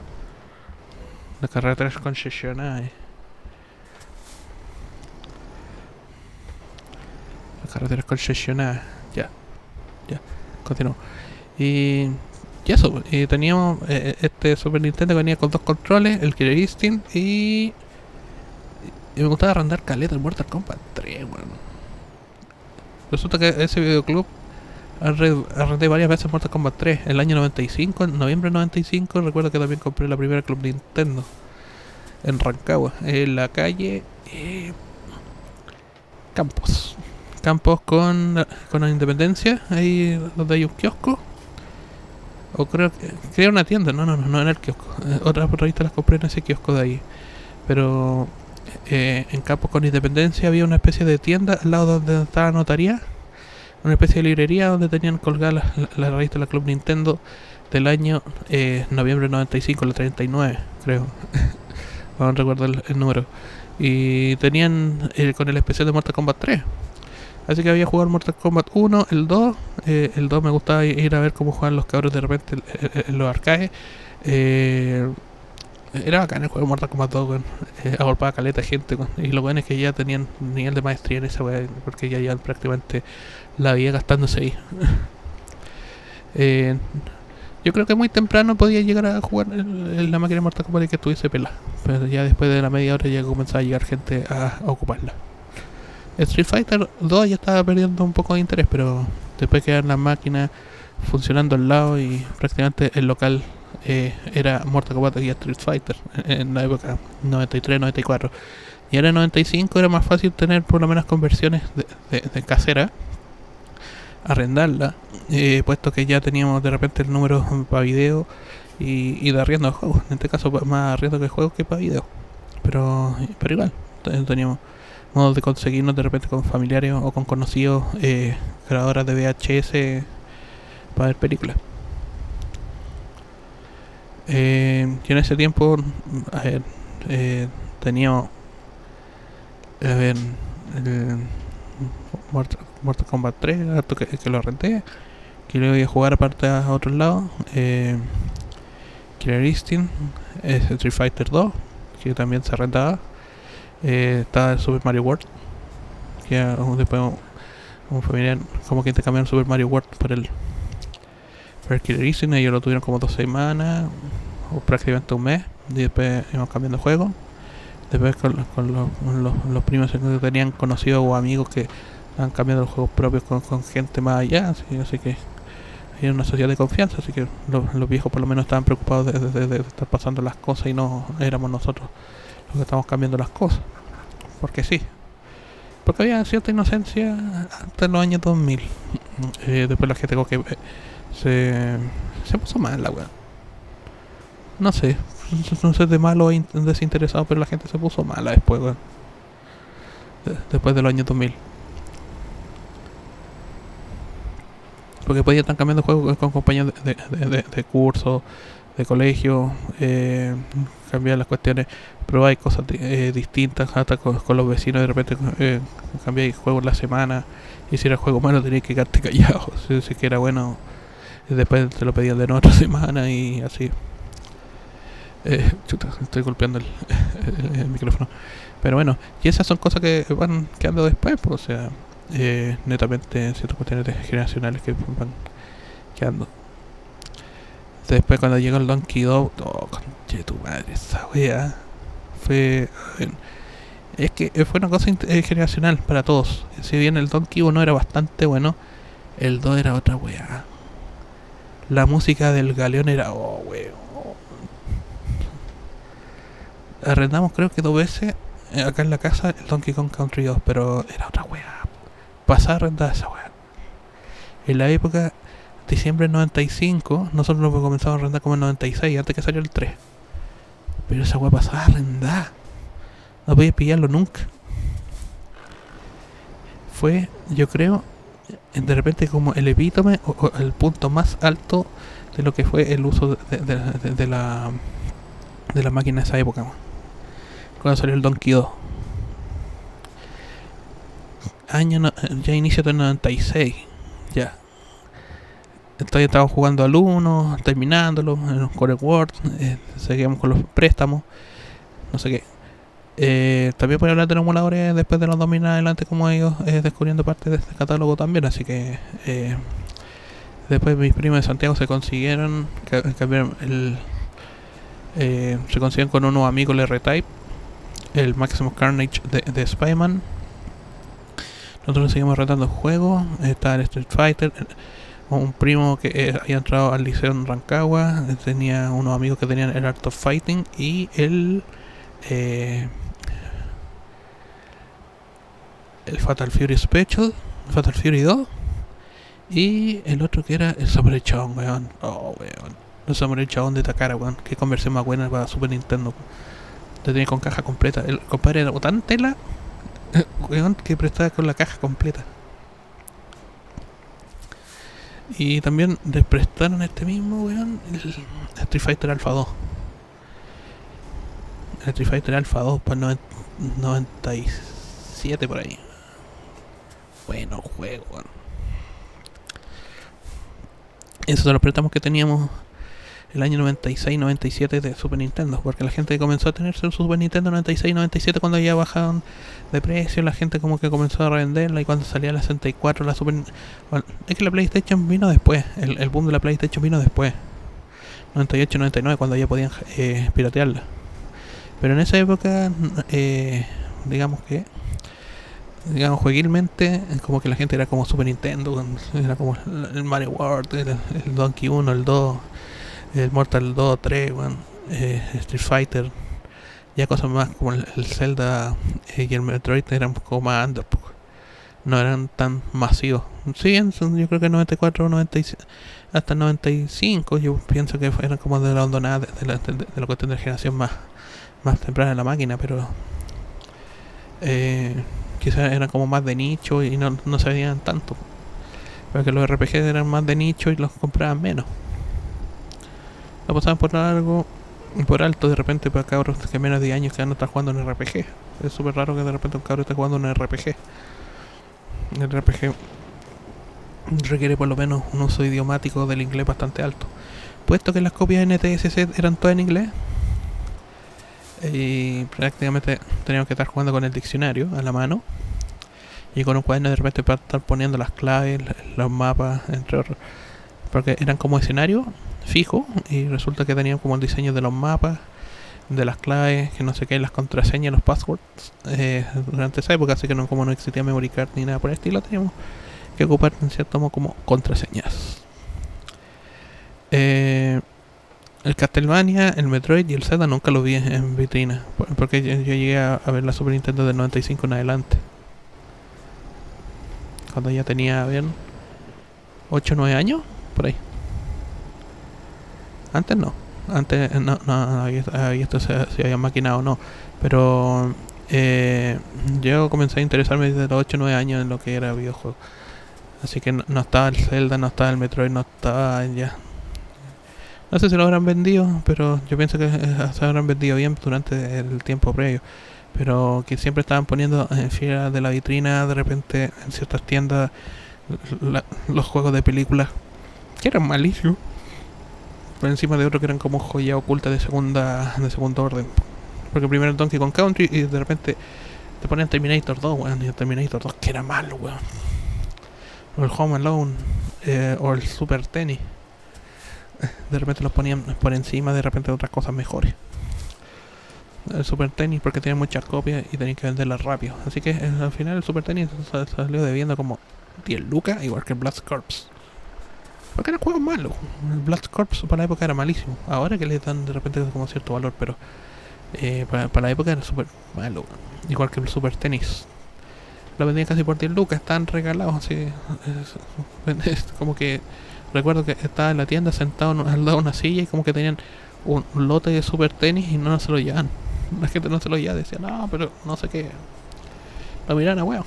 Speaker 1: La carretera es concesionada. carreteras concesionadas. Ya, continuamos. Y eso, y teníamos este Super Nintendo que venía con 2 controles, el Killer Instinct y me gustaba arrendar caleta el Mortal Kombat 3, bueno. Resulta que ese videoclub arrendé varias veces Mortal Kombat 3. El año 95, en noviembre de 95, recuerdo que también compré la primera Club Nintendo en Rancagua, en la calle Campos con la Independencia, ahí donde hay un kiosco. O creo que era una tienda, no era el kiosco. Otras revistas las compré en ese kiosco de ahí. Pero en Campos con Independencia había una especie de tienda al lado donde estaba la notaría. Una especie de librería donde tenían colgada la revista de la Club Nintendo del año noviembre del 95, la 39, creo. No recuerdo el número. Y tenían con el especial de Mortal Kombat 3. Así que había jugado Mortal Kombat 1, el 2. El 2 me gustaba ir a ver cómo jugaban los cabros de repente en los arcades. Era bacán el juego de Mortal Kombat 2, weón. Agolpaba caleta de gente, weón. Y lo bueno es que ya tenían nivel de maestría en esa weá, porque ya llevan prácticamente la vida gastándose ahí. Yo creo que muy temprano podía llegar a jugar en la máquina de Mortal Kombat y que estuviese pelada. Pero ya después de la media hora ya comenzaba a llegar gente a ocuparla. Street Fighter 2 ya estaba perdiendo un poco de interés, pero después quedaron las máquinas funcionando al lado y prácticamente el local era Mortal Kombat y Street Fighter en la época 93-94. Y ahora en 95 era más fácil tener por lo menos conversiones de casera, arrendarla, puesto que ya teníamos de repente el número para video y de arriendo de juegos. En este caso más arriendo que juegos que para video. Pero igual, teníamos modos de conseguirnos de repente con familiares o con conocidos grabadoras de VHS para ver películas. Y en ese tiempo, a ver, teníamos el Mortal Kombat 3, harto que lo renté, que lo iba a jugar aparte a otros lados. Killer Instinct, Street Fighter 2, que también se rentaba. Estaba el Super Mario World, que después un familiar como que intercambiaron Super Mario World por el Killer Instinct. Ellos lo tuvieron como 2 semanas o prácticamente un mes, y después íbamos cambiando de juego. Después con los primos que tenían conocidos o amigos que estaban cambiando los juegos propios con gente más allá, así que era una sociedad de confianza, así que los viejos por lo menos estaban preocupados de estar pasando las cosas y no éramos nosotros los que estamos cambiando las cosas, porque sí, porque había cierta inocencia hasta los años 2000. Después la gente como que se puso mal la weá, no sé de malo o desinteresado, pero la gente se puso mala después, weón. Después de los años 2000, porque podían estar cambiando juegos con compañías de curso, de colegio, cambiar las cuestiones, probar cosas distintas, hasta con los vecinos de repente cambiar juegos la semana, y si era juego malo tenías que quedarte callado, si que era bueno, después te lo pedían de nuevo otra semana y así. Chuta, estoy golpeando el micrófono. Pero bueno, y esas son cosas que van quedando después, pues, o sea, netamente ciertas cuestiones generacionales que van quedando. Después cuando llegó el Donkey Dog, conche tu madre, esa wea fue... Es que fue una cosa generacional para todos. Si bien el Donkey 1 era bastante bueno, el 2 era otra wea. La música del galeón era... oh, wea. Arrendamos creo que 2 veces acá en la casa el Donkey Kong Country 2, pero era otra wea. Pasaba a arrendar esa wea. En la época, diciembre del 95, nosotros lo comenzamos a arrendar como en 96, antes que salió el 3. Pero esa wea pasaba a arrendar. No podía pillarlo nunca. Fue, yo creo, de repente como el epítome o el punto más alto de lo que fue el uso de la máquina de esa época, cuando salió el Donkey 2. Ya inicio del 96, ya. Todavía estábamos jugando al 1, terminándolo, en los Core World, seguíamos con los préstamos, no sé qué. También voy a hablar de los emuladores después de los 2000 en adelante, como ellos descubriendo parte de este catálogo también. Así que después mis primos de Santiago se consiguieron, cambiaron se consiguieron con unos amigos el R-Type, el Maximus Carnage de Spider-Man. Nosotros seguimos retando juegos. Está el Street Fighter. Un primo que había entrado al liceo en Rancagua tenía unos amigos que tenían el Art of Fighting y el Fatal Fury Special, Fatal Fury 2, y el otro que era el Samurai Shodown, weón. Oh, weón. El Samurai Shodown de Takara, weón. Qué conversión más buena para Super Nintendo. Te tenía con caja completa. El compadre era tan tela, weón, que prestaba con la caja completa. Y también les prestaron este mismo, weón, el Street Fighter Alpha 2. El Street Fighter Alpha 2 para el 97 por ahí. Bueno juego, weón. Esos son los préstamos que teníamos el año 96-97 de Super Nintendo, porque la gente comenzó a tener su Super Nintendo 96-97 cuando ya bajaron de precio, la gente como que comenzó a revenderla, y cuando salía la 64, la Super... Bueno, es que la PlayStation vino después, el boom de la PlayStation vino después, 98-99, cuando ya podían piratearla. Pero en esa época, digamos jueguilmente, como que la gente era como Super Nintendo, era como el Mario World, el Donkey 1, el 2, el Mortal 2, 3, bueno, Street Fighter, ya cosas más como el Zelda y el Metroid eran un poco más under, no eran tan masivos. Sí, yo creo que 94, 96, hasta 95, yo pienso que eran como de la hondonada, de la cuestión de la generación más temprana de la máquina, pero quizás eran como más de nicho y no se veían tanto, porque los RPG eran más de nicho y los compraban menos, lo pasaban por algo, por alto de repente para cabros que menos de 10 años que no están jugando un RPG. Es súper raro que de repente un cabro esté jugando un RPG. El RPG requiere por lo menos un uso idiomático del inglés bastante alto, puesto que las copias NTSC eran todas en inglés y prácticamente teníamos que estar jugando con el diccionario a la mano y con un cuaderno de repente para estar poniendo las claves, los mapas, entre otros, porque eran como escenario fijo y resulta que tenían como el diseño de los mapas, de las claves, que no sé qué, las contraseñas, los passwords durante esa época, así que como no existía memory card ni nada por el estilo, teníamos que ocupar en cierto modo como contraseñas. El Castlevania, el Metroid y el Zelda nunca lo vi en vitrina, porque yo llegué a ver la Super Nintendo del 95 en adelante, cuando ya tenía, bien, 8 o 9 años, por ahí. Antes no, esto se había maquinado, no, pero yo comencé a interesarme desde los 8 o 9 años en lo que era videojuego, así que no estaba el Zelda, no estaba el Metroid, no estaba ya. No sé si lo habrán vendido, pero yo pienso que se habrán vendido bien durante el tiempo previo. Pero que siempre estaban poniendo en fila de la vitrina, de repente en ciertas tiendas, los juegos de películas, que eran malísimos, por encima de otros que eran como joya oculta de segundo orden. Porque primero el Donkey Kong Country y de repente te ponían Terminator 2, weón, y el Terminator 2 que era malo, weón. O el Home Alone, o el Super Tennis. De repente los ponían por encima de repente de otras cosas mejores. El Super Tennis porque tenía muchas copias y tenían que venderlas rápido. Así que al final el Super Tennis salió debiendo como 10 lucas, igual que el Blast Corps. Porque eran juegos malos. El Blast Corps para la época era malísimo. Ahora que le dan de repente como cierto valor, pero para la época era súper malo. Igual que el Super Tennis. Lo vendían casi por 10 lucas, estaban regalados así. Es como que recuerdo que estaba en la tienda sentado al lado de una silla y como que tenían un lote de Super Tenis y no se lo llevaban. La gente no se lo llevaba, decía, no, pero no sé qué. Lo miraban a huevo.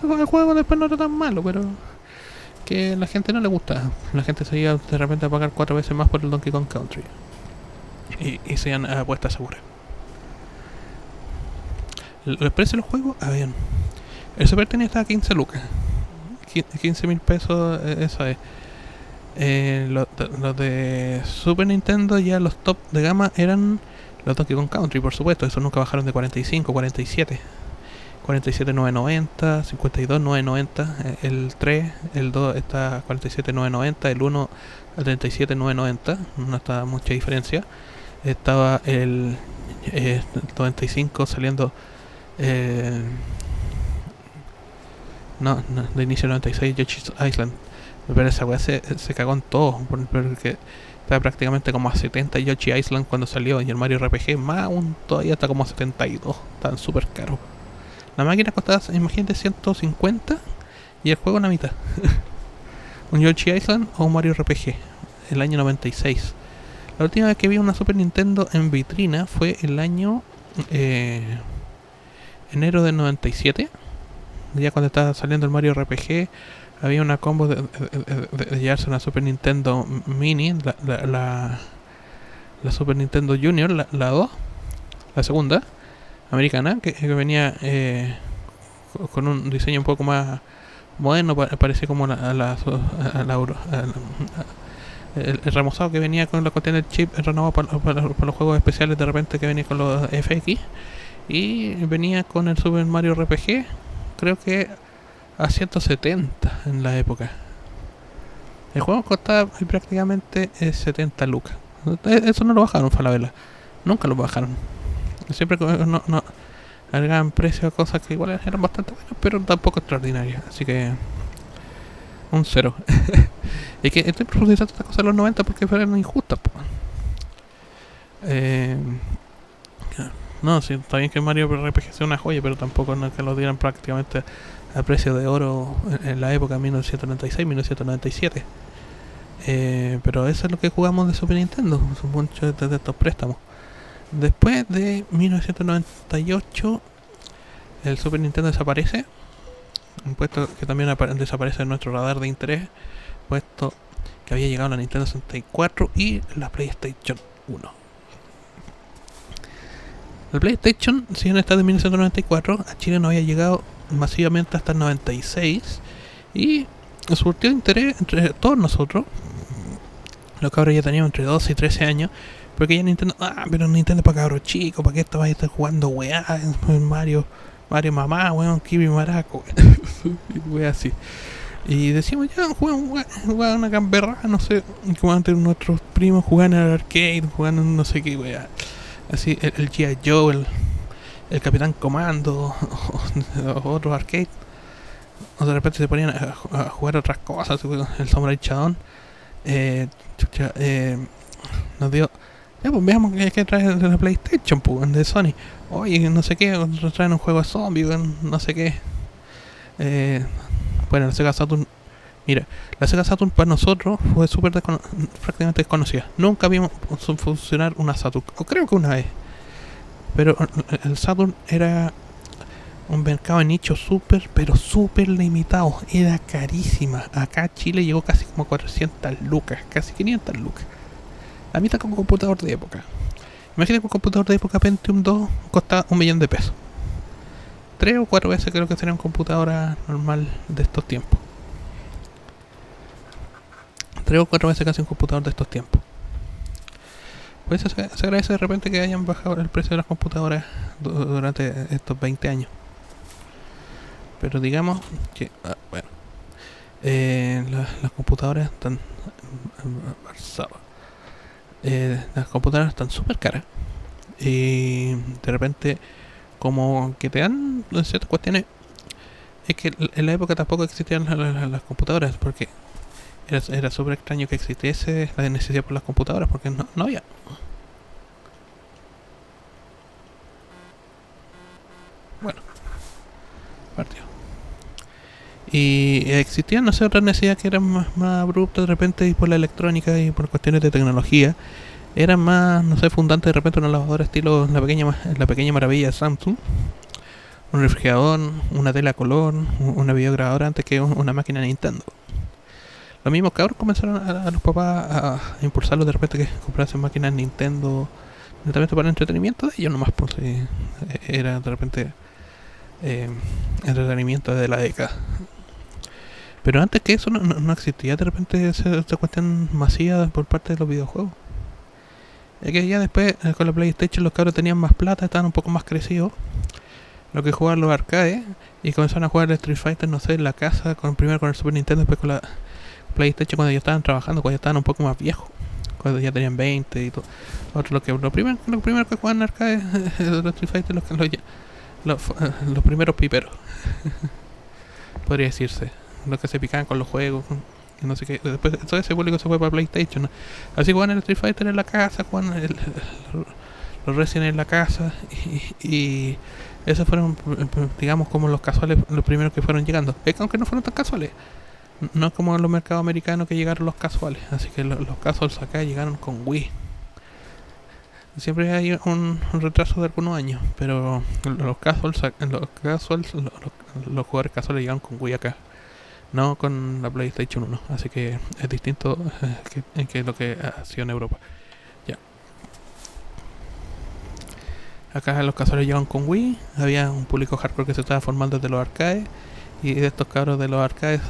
Speaker 1: El juego después no era tan malo, pero que a la gente no le gustaba. La gente se iba de repente a pagar 4 veces más por el Donkey Kong Country. Y se iban a apuestas seguras. El precio del juego, a ver. El Super Tenis estaba a 15 lucas. 15.000 pesos, esa es. Los de Super Nintendo, ya los top de gama eran Los Donkey Kong Country, por supuesto, esos nunca bajaron de 45, 47. 47,990, 52,990, el 3, el 2 está a 47,990, el 1 a 37,990, no está mucha diferencia. Estaba el 95 saliendo, no, de inicio 96, Yoshi's Island. Pero esa weá se cagó en todo, porque está prácticamente como a 70 Yoshi Island cuando salió, y el Mario RPG más aún todavía está como a 72, están súper caros. La máquina costaba, imagínate, 150 y el juego la mitad. Un Yoshi Island o un Mario RPG, el año 96. La última vez que vi una Super Nintendo en vitrina fue el año enero del 97. Ya cuando estaba saliendo el Mario RPG, había una combo de llevarse una Super Nintendo Mini, la Super Nintendo Junior, la 2, la segunda, americana, que venía con un diseño un poco más moderno, parecía como el remozado que venía con la cuestión del chip renovado para los juegos especiales, de repente que venía con los FX, y venía con el Super Mario RPG, creo que a 170 en la época. El juego costaba prácticamente 70 lucas. Eso no lo bajaron, Falabella. Nunca lo bajaron. Siempre no agregaban precio a cosas que igual eran bastante buenas, pero tampoco extraordinarias. Así que un cero. Es que estoy profundizando estas cosas de los 90 porque fueron injustas. No, sí, está bien que Mario RPG sea una joya, pero tampoco no que lo dieran prácticamente a precio de oro en la época 1996-1997. Pero eso es lo que jugamos de Super Nintendo, son muchos de estos préstamos. Después de 1998, el Super Nintendo desaparece, un puesto que también desaparece en nuestro radar de interés, puesto que había llegado la Nintendo 64 y la PlayStation 1. El PlayStation, si bien está de 1994, a Chile no había llegado masivamente hasta el 96 y surtió interés entre todos nosotros. Los cabros ya teníamos entre 12 y 13 años, porque ya Nintendo, pero Nintendo para cabros chicos, ¿para qué estabas jugando weá? Mario mamá, weón, Kirby Maraco, weá así. Y decíamos, ya, jugaban una gamberra, no sé, como antes nuestros primos jugaban en el arcade, jugando no sé qué weá. Así, el G.I. Joe, el Capitán Comando, o otros arcades. O de repente se ponían a jugar otras cosas, el Samurai Shodown. Nos dio, ya pues veamos qué trae de la PlayStation, pues, de Sony. Oye, no sé qué, traen un juego de zombies, no sé qué. Bueno, la Sega Saturn, mira, la Sega Saturn para nosotros fue prácticamente desconocida. Nunca vimos funcionar una Saturn, o creo que una vez. Pero el Saturn era un mercado de nicho pero súper limitado. Era carísima. Acá a Chile llegó casi como 400 lucas, casi 500 lucas. La mitad con un computador de época. Imagínate que un computador de época Pentium 2 costaba $1.000.000 de pesos. 3 o 4 veces creo que sería una computadora normal de estos tiempos. 3 o 4 veces casi un computador de estos tiempos. Pues se agradece de repente que hayan bajado el precio de las computadoras durante estos 20 años. Pero digamos que, bueno, las computadoras están las computadoras están súper caras. Y de repente, como que te dan ciertas cuestiones. Es que en la época tampoco existían las computadoras, porque era súper extraño que existiese la necesidad por las computadoras, porque no había. Bueno, partió. Y existían, no sé, otras necesidades que eran más abruptas de repente, y por la electrónica y por cuestiones de tecnología. Eran más, no sé, fundantes de repente una lavadora estilo la pequeña maravilla de Samsung. Un refrigerador, una tela a color, una videograbadora antes que una máquina Nintendo. Los mismos cabros comenzaron a los papás a impulsarlos de repente que comprasen máquinas Nintendo netamente para el entretenimiento de ellos nomás, pues era de repente entretenimiento de la década. Pero antes que eso no existía de repente esa cuestión masiva por parte de los videojuegos. Es que ya después con la PlayStation los cabros tenían más plata, estaban un poco más crecidos. Lo que jugaban los arcades y comenzaron a jugar el Street Fighter, no sé, en la casa, primero con el Super Nintendo, después con la PlayStation cuando ya estaban trabajando, cuando ya estaban un poco más viejos, cuando ya tenían 20 y todo. Otro, lo primero que jugaban en arcades, los Street Fighter, los primeros piperos, podría decirse, los que se picaban con los juegos. No sé qué, después todo ese público se fue para PlayStation, ¿no? Así jugaban el Street Fighter en la casa, jugaban los Resident en la casa y esos fueron, digamos, como los casuales, los primeros que fueron llegando. Es que aunque no fueron tan casuales, no es como en los mercados americanos que llegaron los casuales. Así que los casuals acá llegaron con Wii. Siempre hay un retraso de algunos años, pero los jugadores casuales llegaron con Wii acá, no con la PlayStation 1. Así que es distinto que lo que ha sido en Europa. Ya. Acá los casuales llegaban con Wii. Había un público hardcore que se estaba formando desde los arcades. Y de estos cabros de los arcades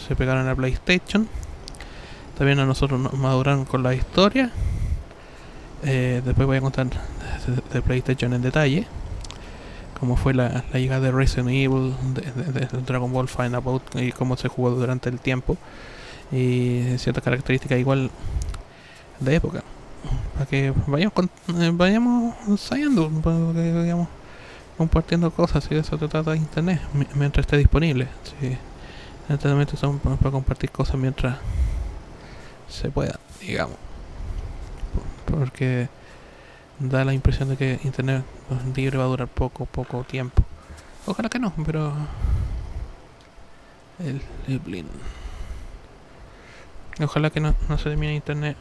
Speaker 1: se pegaron a la PlayStation. También a nosotros nos maduraron con la historia. Después voy a contar de PlayStation en detalle. Cómo fue la llegada de Resident Evil, de Dragon Ball Final Bout y cómo se jugó durante el tiempo. Y ciertas características igual de época. Para que vayamos ensayando, para que vayamos compartiendo cosas, y de eso se trata de internet, mientras esté disponible. Sí. Entonces son para compartir cosas mientras se pueda, digamos. Porque da la impresión de que internet libre va a durar poco tiempo. Ojalá que no, pero el blin. Ojalá que no se termine internet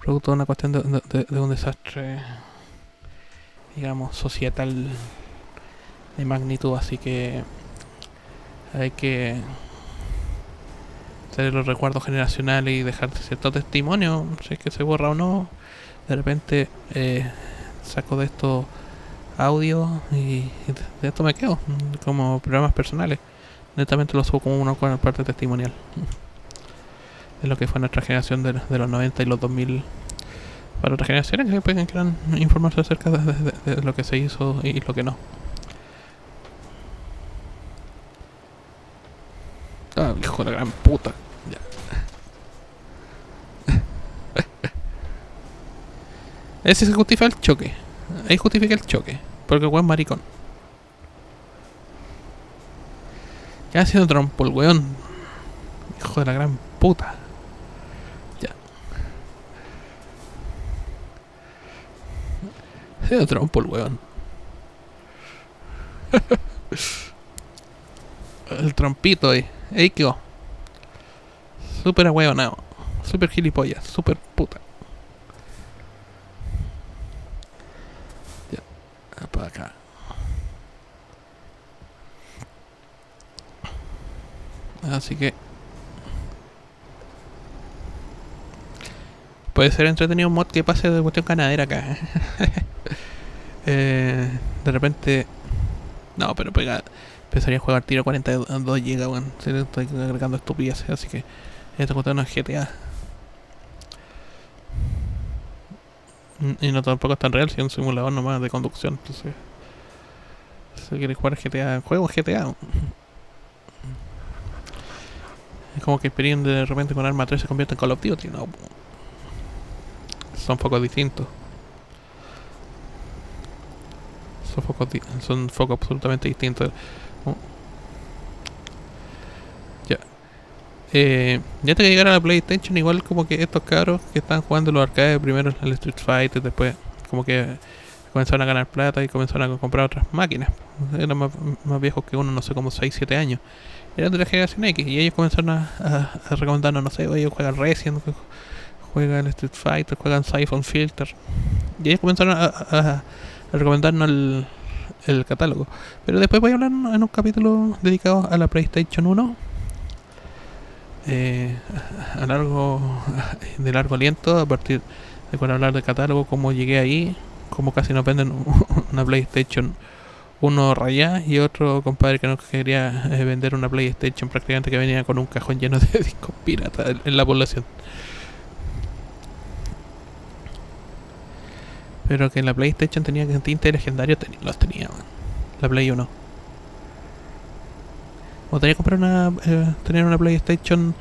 Speaker 1: producto de una cuestión de un desastre, digamos, societal de magnitud. Así que hay que tener los recuerdos generacionales y dejar cierto testimonio, si es que se borra o no. De repente saco de esto audio y de esto me quedo como programas personales. Netamente lo subo como una parte testimonial de lo que fue nuestra generación de los 90 y los 2000, para otras generaciones que después quieran informarse acerca de lo que se hizo y lo que no. Ah, hijo de la gran puta. Ya. Ese se justifica el choque. Ahí justifica el choque. Porque el weón maricón. ¿Qué ha sido trompo el weón? Hijo de la gran puta. Ya. Ha sido trompo el weón. El trompito ahí. Ahí quedó. Súper ahueonado. Súper gilipollas. Súper puta. Ya. Para acá. Así que puede ser entretenido un mod que pase de cuestión ganadera acá. De repente. No, pero empezaría a jugar tiro 42 GB, weón. Estoy agregando estupideces, así que esta cuestión no es GTA. Y no tampoco es tan real, si es un simulador nomás de conducción. Entonces, si quieres jugar GTA, juego GTA. Es como que Experience de repente con Arma 3 se convierte en Call of Duty. No, son focos distintos. Son focos absolutamente distintos. Ya. Ya te que llegar a la PlayStation, igual como que estos cabros que están jugando los arcades, primero el Street Fighter, después como que comenzaron a ganar plata y comenzaron a comprar otras máquinas. Eran más viejos que uno, no sé, como 6, 7 años. Eran de la generación X y ellos comenzaron a recomendarnos, no sé, ellos juegan Resident, juegan Street Fighter, juegan Siphon Filter. Y ellos comenzaron a recomendarnos el catálogo. Pero después voy a hablar en un capítulo dedicado a la PlayStation 1. De largo aliento, a partir de cuando hablar del catálogo, cómo llegué ahí, cómo casi nos venden una PlayStation 1 rayada y otro compadre que nos quería vender una PlayStation prácticamente que venía con un cajón lleno de discos piratas en la población. Pero que la PlayStation tenía tinte legendario, los tenía, man. La Play 1. O tenía que comprar tener una PlayStation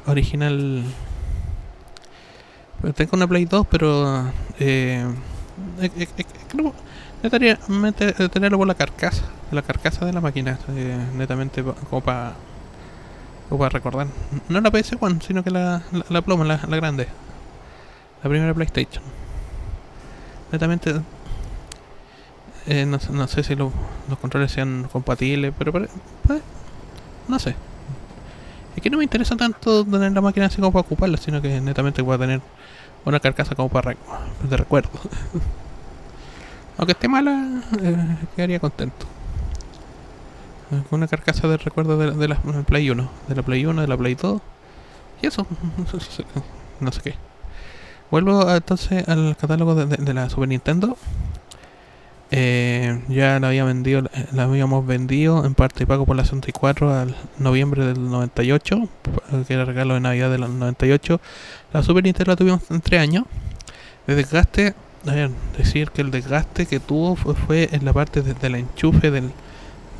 Speaker 1: original. Tengo una Play 2, pero creo tenerlo por la carcasa de la máquina, netamente como para recordar. No la PS1, sino que la pluma, la grande, la primera PlayStation. Netamente, no sé si los controles sean compatibles, pero no sé. Es que no me interesa tanto tener la máquina así como para ocuparla, sino que netamente voy a tener una carcasa como de recuerdo. Aunque esté mala, quedaría contento. Con una carcasa de recuerdo de la Play 1. De la Play 1, de la Play 2. Y eso. No sé qué. Vuelvo entonces al catálogo de la Super Nintendo. Ya la habíamos vendido en parte y pago por la 64 al noviembre del 98, que era regalo de Navidad del 98. La Super Nintendo la tuvimos en 3 años. De desgaste, decir que el desgaste que tuvo fue en la parte del enchufe del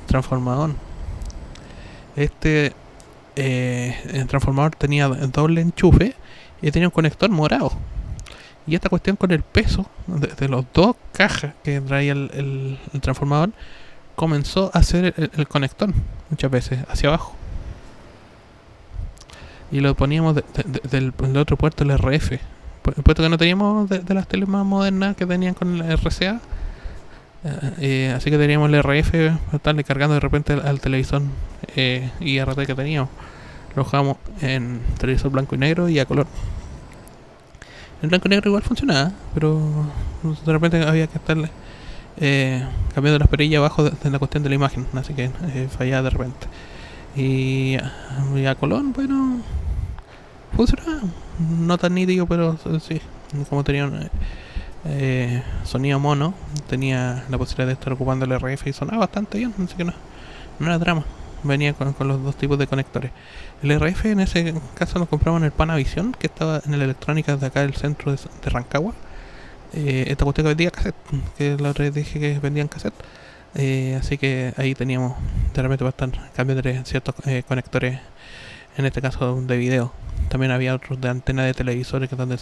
Speaker 1: transformador. El transformador tenía doble enchufe y tenía un conector morado. Y esta cuestión, con el peso de los dos cajas que traía el transformador, comenzó a hacer el conector muchas veces hacia abajo. Y lo poníamos del otro puerto, el RF. Puesto que no teníamos de las teles más modernas que tenían con el RCA. Así que teníamos el RF para estarle cargando de repente al televisor IRT que teníamos. Lo dejábamos en televisor blanco y negro y a color. En blanco y negro igual funcionaba, pero de repente había que estarle cambiando las perillas abajo de la cuestión de la imagen, así que fallaba de repente. Y a color, bueno, funcionaba. No tan nítido, pero sí. Como tenía sonido mono, tenía la posibilidad de estar ocupando el RF y sonaba bastante bien, así que no era drama. Venía con los dos tipos de conectores. El RF en ese caso lo compramos en el Panavision, que estaba en la electrónica de acá del centro de Rancagua. Esta cuestión que vendía cassette, que la otra vez dije que vendían cassette. Así que ahí teníamos de repente bastante cambio de ciertos conectores, en este caso de video. También había otros de antena de televisores, que donde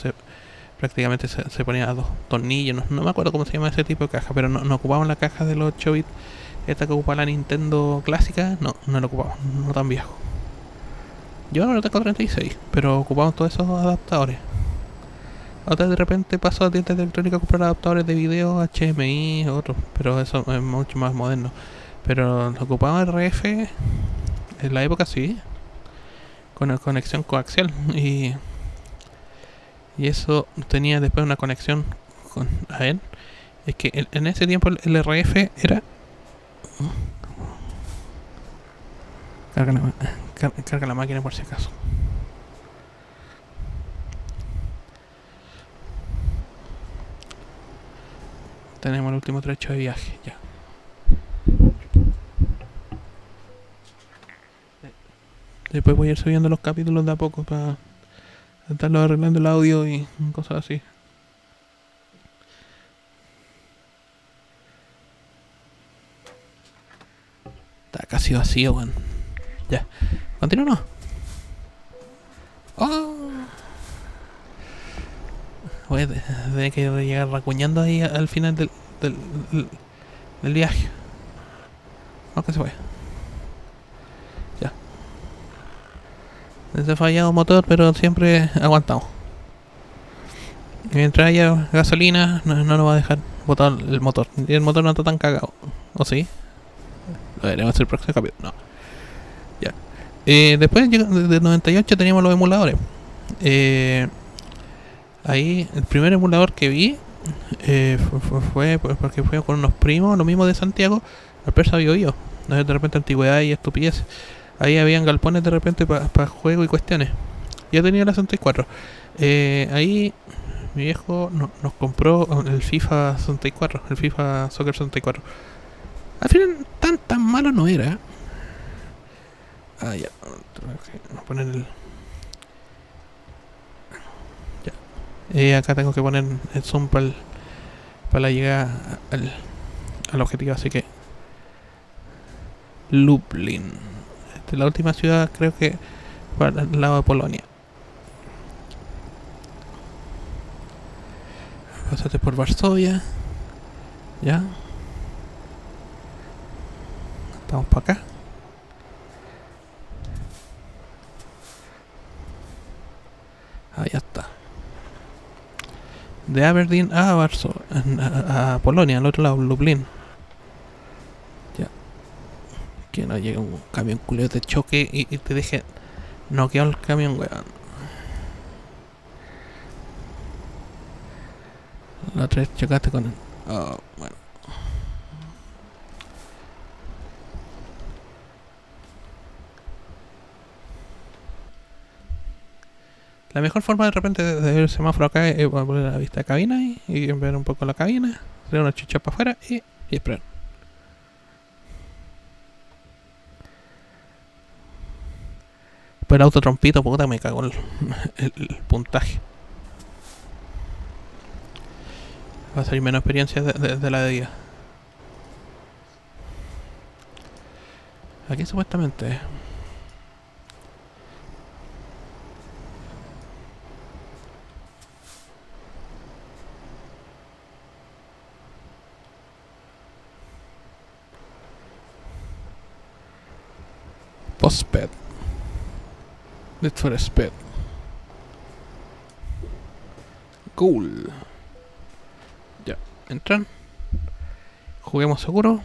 Speaker 1: prácticamente se ponía a dos tornillos. No me acuerdo cómo se llama ese tipo de caja, pero no ocupaban la caja de los 8 bits. Esta que ocupa la Nintendo clásica, no la ocupamos, no tan viejo. Yo ahora tengo 36, pero ocupamos todos esos adaptadores. Otra de repente paso a tiendas de electrónica a comprar adaptadores de video, HDMI, otros, pero eso es mucho más moderno. Pero lo ocupamos RF en la época, sí, con conexión coaxial, y eso tenía después una conexión con a él. Es que en ese tiempo el RF era... Carga la máquina por si acaso. Tenemos el último trecho de viaje, ya. Después voy a ir subiendo los capítulos de a poco para estarlo arreglando el audio y cosas así. Está casi vacío, weón. Ya. ¿Continuamos? ¡Oh! Voy a tener que llegar racuñando ahí al final del viaje. Aunque se vaya. Ya. Desde fallado motor, pero siempre aguantamos. Mientras haya gasolina, no nos va a dejar botar el motor. Y el motor no está tan cagado. ¿O sí? Lo veremos en el próximo capítulo. No. Ya. Después del 98 teníamos los emuladores. Ahí el primer emulador que vi fue porque fue con unos primos, lo mismo de Santiago, al Persa Bio. De repente antigüedad y estupidez. Ahí habían galpones de repente para juegos y cuestiones. Ya tenía la 64. Ahí mi viejo nos compró el FIFA 64, el FIFA Soccer 64. Al final tan malo no era. Ya. Vamos a poner el... Ya. Acá tengo que poner el zoom para para la llegada al objetivo, así que Lublin. Esta es la última ciudad, creo que para el lado de Polonia. Pásate por Varsovia. Ya. Estamos para acá. Ah, ya está. De Aberdeen a Varsovia, a Polonia, al otro lado, Lublin. Ya. Que no llegue un camión culeo, te choque y te deje noqueado el camión, weón. La otra vez chocaste con él. Oh, bueno. La mejor forma de repente de ver el semáforo acá es poner la vista de cabina y ver un poco la cabina, hacer una chucha para afuera y esperar. Pero el auto trompito, puta, me cagó el puntaje. Va a salir menos experiencia de la de día. Aquí supuestamente. Postped. Need for Speed. Cool. Ya, entran. Juguemos seguro.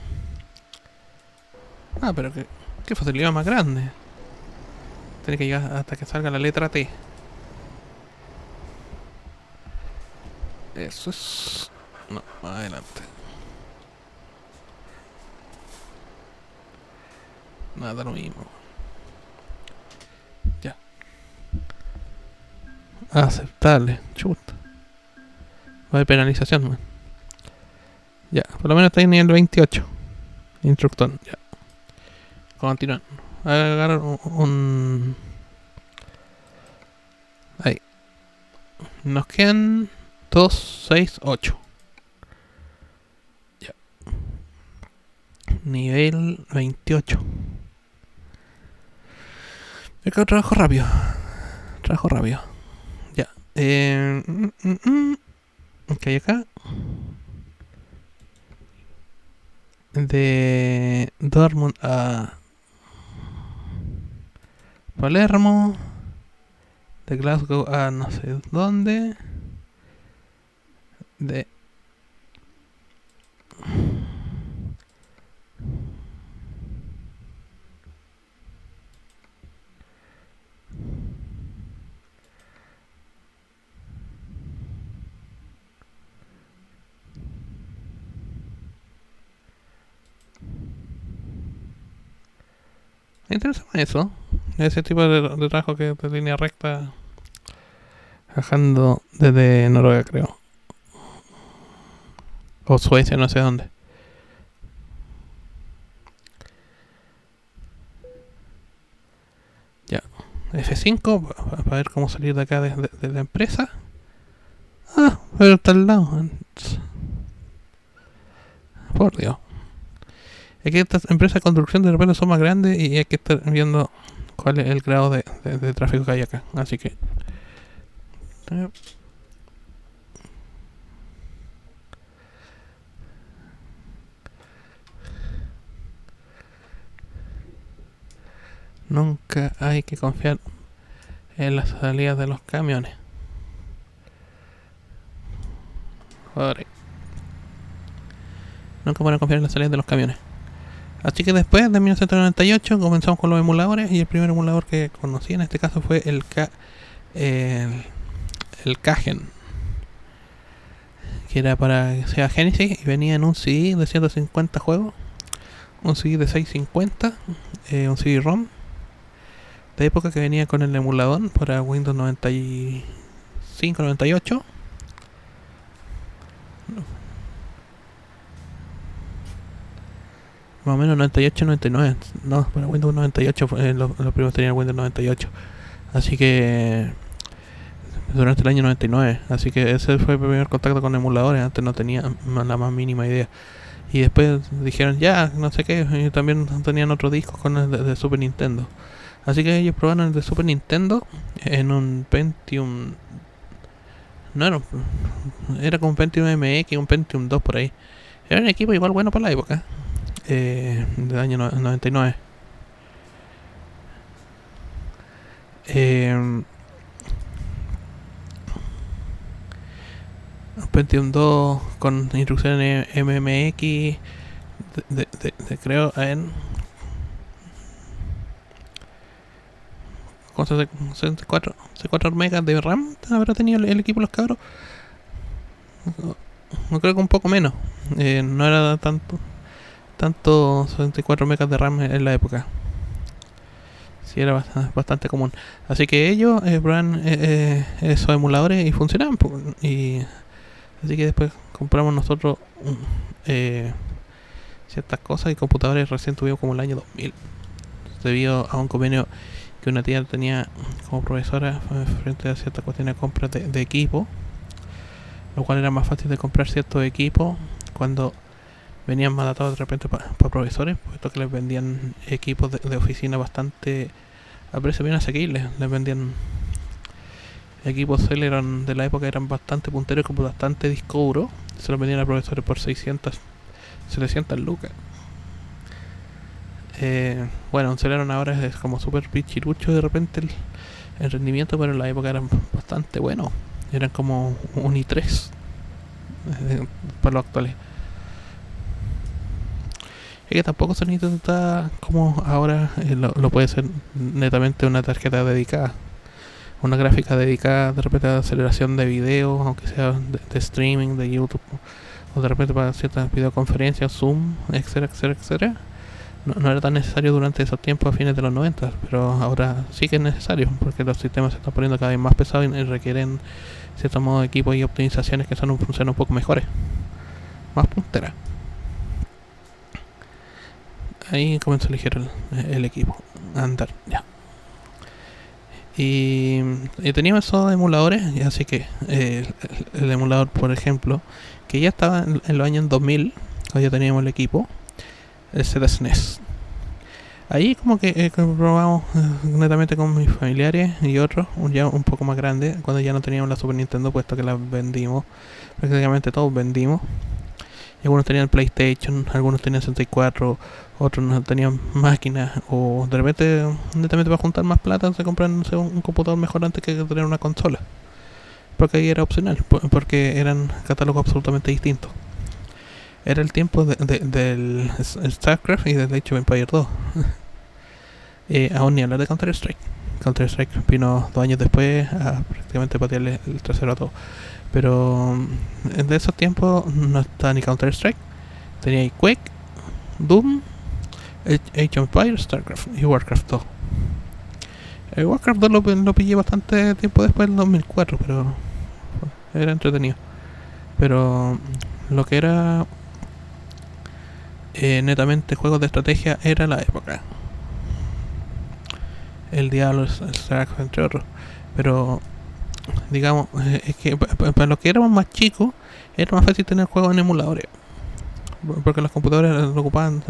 Speaker 1: Ah, pero qué facilidad más grande. Tiene que llegar hasta que salga la letra T. Eso es... No, más adelante. Nada, lo mismo. Ya. Aceptable. Chuta. Va a haber penalización, man. Ya, por lo menos está en nivel 28. Instructor, ya. Continúan. Voy a agarrar un... Ahí. Nos quedan 2, 6, 8. Ya. Nivel 28. Me quedo trabajo rápido. Trabajo rápido. Ya. ¿Qué hay acá? De Dortmund a Palermo. De Glasgow a no sé dónde. De... Me interesa más eso. Ese tipo de trabajo que de línea recta. Viajando desde Noruega, creo. O Suecia, no sé dónde. Ya. F5 para ver cómo salir de acá de la empresa. Ah, pero está al lado. Por Dios. Es que estas empresas de construcción de repente son más grandes y hay que estar viendo cuál es el grado de tráfico que hay acá. Así que... Nunca hay que confiar en las salidas de los camiones. Joder. Nunca pueden confiar en las salidas de los camiones. Así que después de 1998 comenzamos con los emuladores y el primer emulador que conocí en este caso fue el Kagen, que era para Sega Genesis y venía en un CD de 150 juegos, un CD de 650, un CD-ROM de época que venía con el emulador para Windows 95, 98. Más o menos 98, 99. No, para Windows 98 los primeros tenían Windows 98. Así que durante el año 99. Así que ese fue mi primer contacto con emuladores. Antes no tenía la más mínima idea. Y después dijeron, ya, no sé qué. Y también tenían otros discos con el de Super Nintendo. Así que ellos probaron el de Super Nintendo en un Pentium. No era como un Pentium MX, un Pentium 2 por ahí. Era un equipo igual bueno para la época. Del año 99. Un Pentium 2 con instrucciones MMX creo en 64 megas de RAM habrá tenido el equipo los cabros. No creo que un poco menos. No era tanto 64 megas de RAM en la época. Sí, era bastante común. Así que ellos probaron esos emuladores y funcionaban. Y así que después compramos nosotros ciertas cosas y computadores recién tuvimos como el año 2000. Debido a un convenio que una tía tenía como profesora frente a ciertas cuestiones de compras de equipo, lo cual era más fácil de comprar ciertos equipos cuando venían más datados de repente para profesores, puesto que les vendían equipos de oficina bastante a precios bien asequibles. Les vendían equipos Celeron de la época, eran bastante punteros, con bastante disco duro. Se los vendían a profesores por 600, 700 lucas. Bueno, un Celeron ahora es como súper pichirucho de repente el rendimiento, pero en la época eran bastante buenos. Eran como un i3 para los actuales. Es que tampoco se necesita como ahora lo puede ser netamente una tarjeta dedicada, una gráfica dedicada de repente a aceleración de video, aunque sea de streaming, de YouTube, o de repente para ciertas videoconferencias, Zoom, etcétera, etcétera, etcétera. No era tan necesario durante esos tiempos a fines de los 90, pero ahora sí que es necesario, porque los sistemas se están poniendo cada vez más pesados y requieren cierto modo de equipos y optimizaciones que funcionan un poco mejores, más punteras. Ahí comenzó a elegir el equipo, a andar, ya. Y teníamos esos emuladores, así que el emulador, por ejemplo, que ya estaba en los años 2000, cuando ya teníamos el equipo, el ZSNES. Ahí como que probamos netamente con mis familiares y otros, ya un poco más grandes, cuando ya no teníamos la Super Nintendo, puesto que la vendimos, prácticamente todos vendimos. Y algunos tenían PlayStation, algunos tenían 64, otros no tenían máquinas, o de repente, netamente para juntar más plata, se compran un computador mejor antes que tener una consola. Porque ahí era opcional, porque eran catálogos absolutamente distintos. Era el tiempo del StarCraft y del Age of Empires 2. Aún ni hablar de Counter-Strike. Counter-Strike vino 2 años después a prácticamente patearle el trasero a todo. Pero de esos tiempos no está ni Counter-Strike. Tenía Quake, Doom, Age of Empires, StarCraft y Warcraft 2. El Warcraft 2 lo pillé bastante tiempo después, del 2004, pero era entretenido. Pero lo que era netamente juegos de estrategia era la época. El Diablo, el StarCraft, entre otros. Pero digamos, es que para los que éramos más chicos era más fácil tener juegos en emuladores, porque los computadores lo ocupaban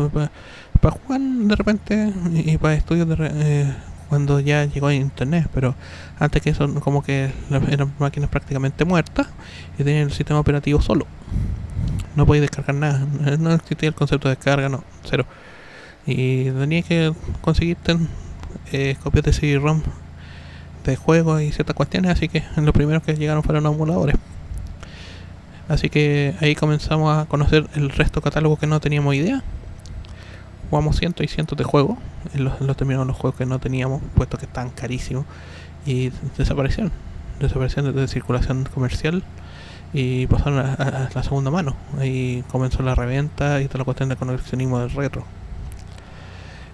Speaker 1: para jugar de repente y para estudios cuando ya llegó a internet. Pero antes que eso, como que eran máquinas prácticamente muertas y tenían el sistema operativo solo, no podías descargar nada, no existía el concepto de descarga, no, cero. Y tenías que conseguirte copias de CD-ROM de juegos y ciertas cuestiones, así que los primeros que llegaron fueron los emuladores. Así que ahí comenzamos a conocer el resto de catálogos que no teníamos idea. Jugamos cientos y cientos de juegos, los terminamos los juegos que no teníamos, puesto que estaban carísimos, y desaparecieron de circulación comercial y pasaron a la segunda mano. Ahí comenzó la reventa y toda la cuestión de coleccionismo del retro,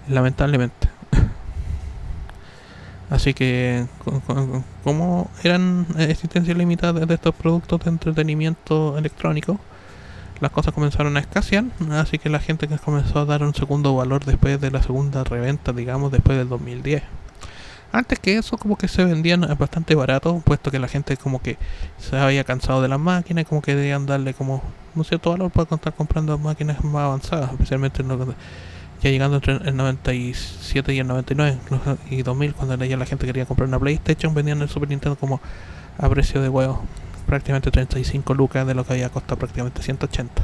Speaker 1: lamentablemente. Así que como eran existencia limitada de estos productos de entretenimiento electrónico, las cosas comenzaron a escasear, así que la gente que comenzó a dar un segundo valor después de la segunda reventa, digamos, después del 2010. Antes que eso, como que se vendían bastante barato, puesto que la gente como que se había cansado de las máquinas y como que debían darle como un cierto valor para estar comprando máquinas más avanzadas, especialmente ya llegando entre el 97 y el 99 y 2000, cuando ya la gente quería comprar una PlayStation, vendían el Super Nintendo como a precio de huevo, prácticamente 35 lucas de lo que había costado prácticamente 180.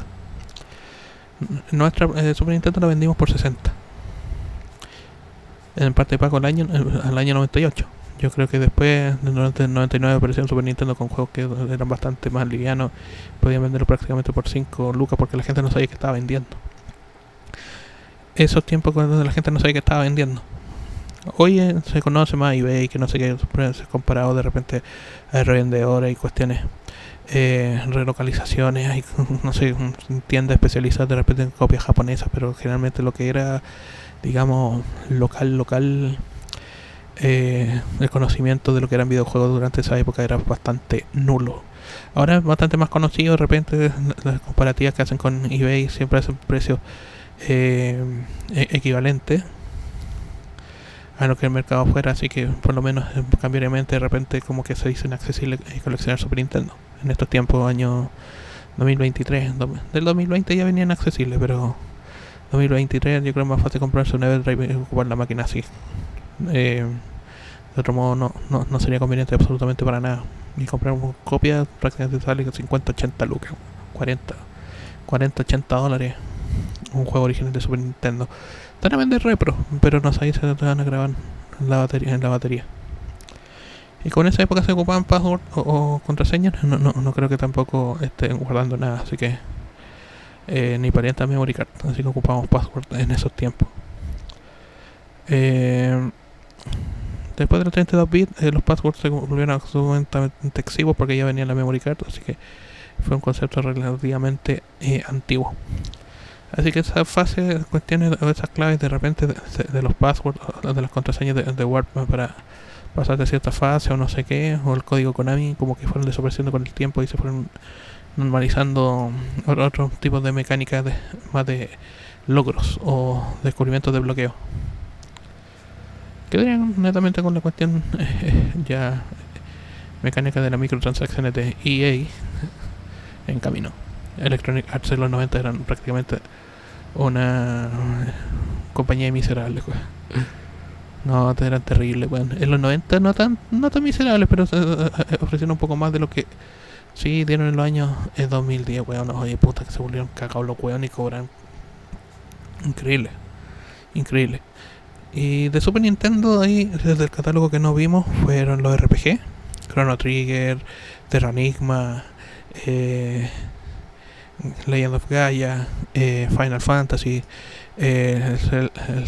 Speaker 1: Nuestra Super Nintendo la vendimos por 60. En parte de pago al año 98. Yo creo que después del 99 apareció en Super Nintendo con juegos que eran bastante más livianos. Podían venderlo prácticamente por 5 lucas porque la gente no sabía que estaba vendiendo. Esos tiempos cuando la gente no sabía que estaba vendiendo. Hoy se conoce más eBay, que no sé qué, se comparado de repente a revendedores y cuestiones, relocalizaciones, hay no sé, tiendas especializadas de repente en copias japonesas, pero generalmente lo que era, digamos, local, el conocimiento de lo que eran videojuegos durante esa época era bastante nulo. Ahora es bastante más conocido, de repente las comparativas que hacen con eBay siempre hacen precios equivalentes a lo que el mercado afuera, así que por lo menos cambiariamente de repente como que se dice inaccesible coleccionar Super Nintendo. En estos tiempos, año 2023, del 2020 ya venían accesibles, pero 2023 yo creo que es más fácil comprarse un Everdrive y ocupar la máquina así. De otro modo no sería conveniente absolutamente para nada. Y comprar una copia prácticamente sale 50-80 lucas, 40-80 dólares un juego original de Super Nintendo. Te van a vender repro, pero no sabéis si te van a grabar en la batería. Y con esa época se ocupaban password o contraseñas. No creo que tampoco estén guardando nada, así que ni parienta memory card, así que ocupamos password en esos tiempos. Después de los 32 bits, los passwords se volvieron absolutamente exiguos porque ya venía la memory card, así que fue un concepto relativamente antiguo. Así que esa fase, cuestiones o esas claves de repente de los passwords, de las contraseñas de Word para pasar de cierta fase o no sé qué, o el código Konami, como que fueron desapareciendo con el tiempo y se fueron normalizando otros tipos de mecánicas más de logros o descubrimientos de bloqueo. Quedarían netamente con la cuestión ya mecánica de las microtransacciones de EA en camino. Electronic Arts en los 90 eran prácticamente una compañía miserable, pues. No, eran terribles, weón. En los 90 no tan miserables, pero ofrecieron un poco más de lo que sí dieron en los años 2010, weón. Oye, puta, que se volvieron cagados los weón y cobran. Increíble, increíble. Y de Super Nintendo, ahí, desde el catálogo que no vimos, fueron los RPG: Chrono Trigger, Terranigma, Legend of Gaia, Final Fantasy, el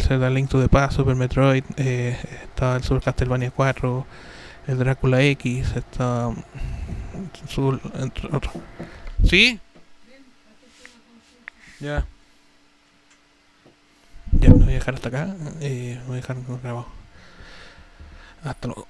Speaker 1: Zelda Link to the Past, Super Metroid, estaba el Super Castlevania 4, el Drácula X, estaba entre otros. ¿Sí? Ya. Ya, lo voy a dejar hasta acá. Voy a dejar grabado. Hasta luego.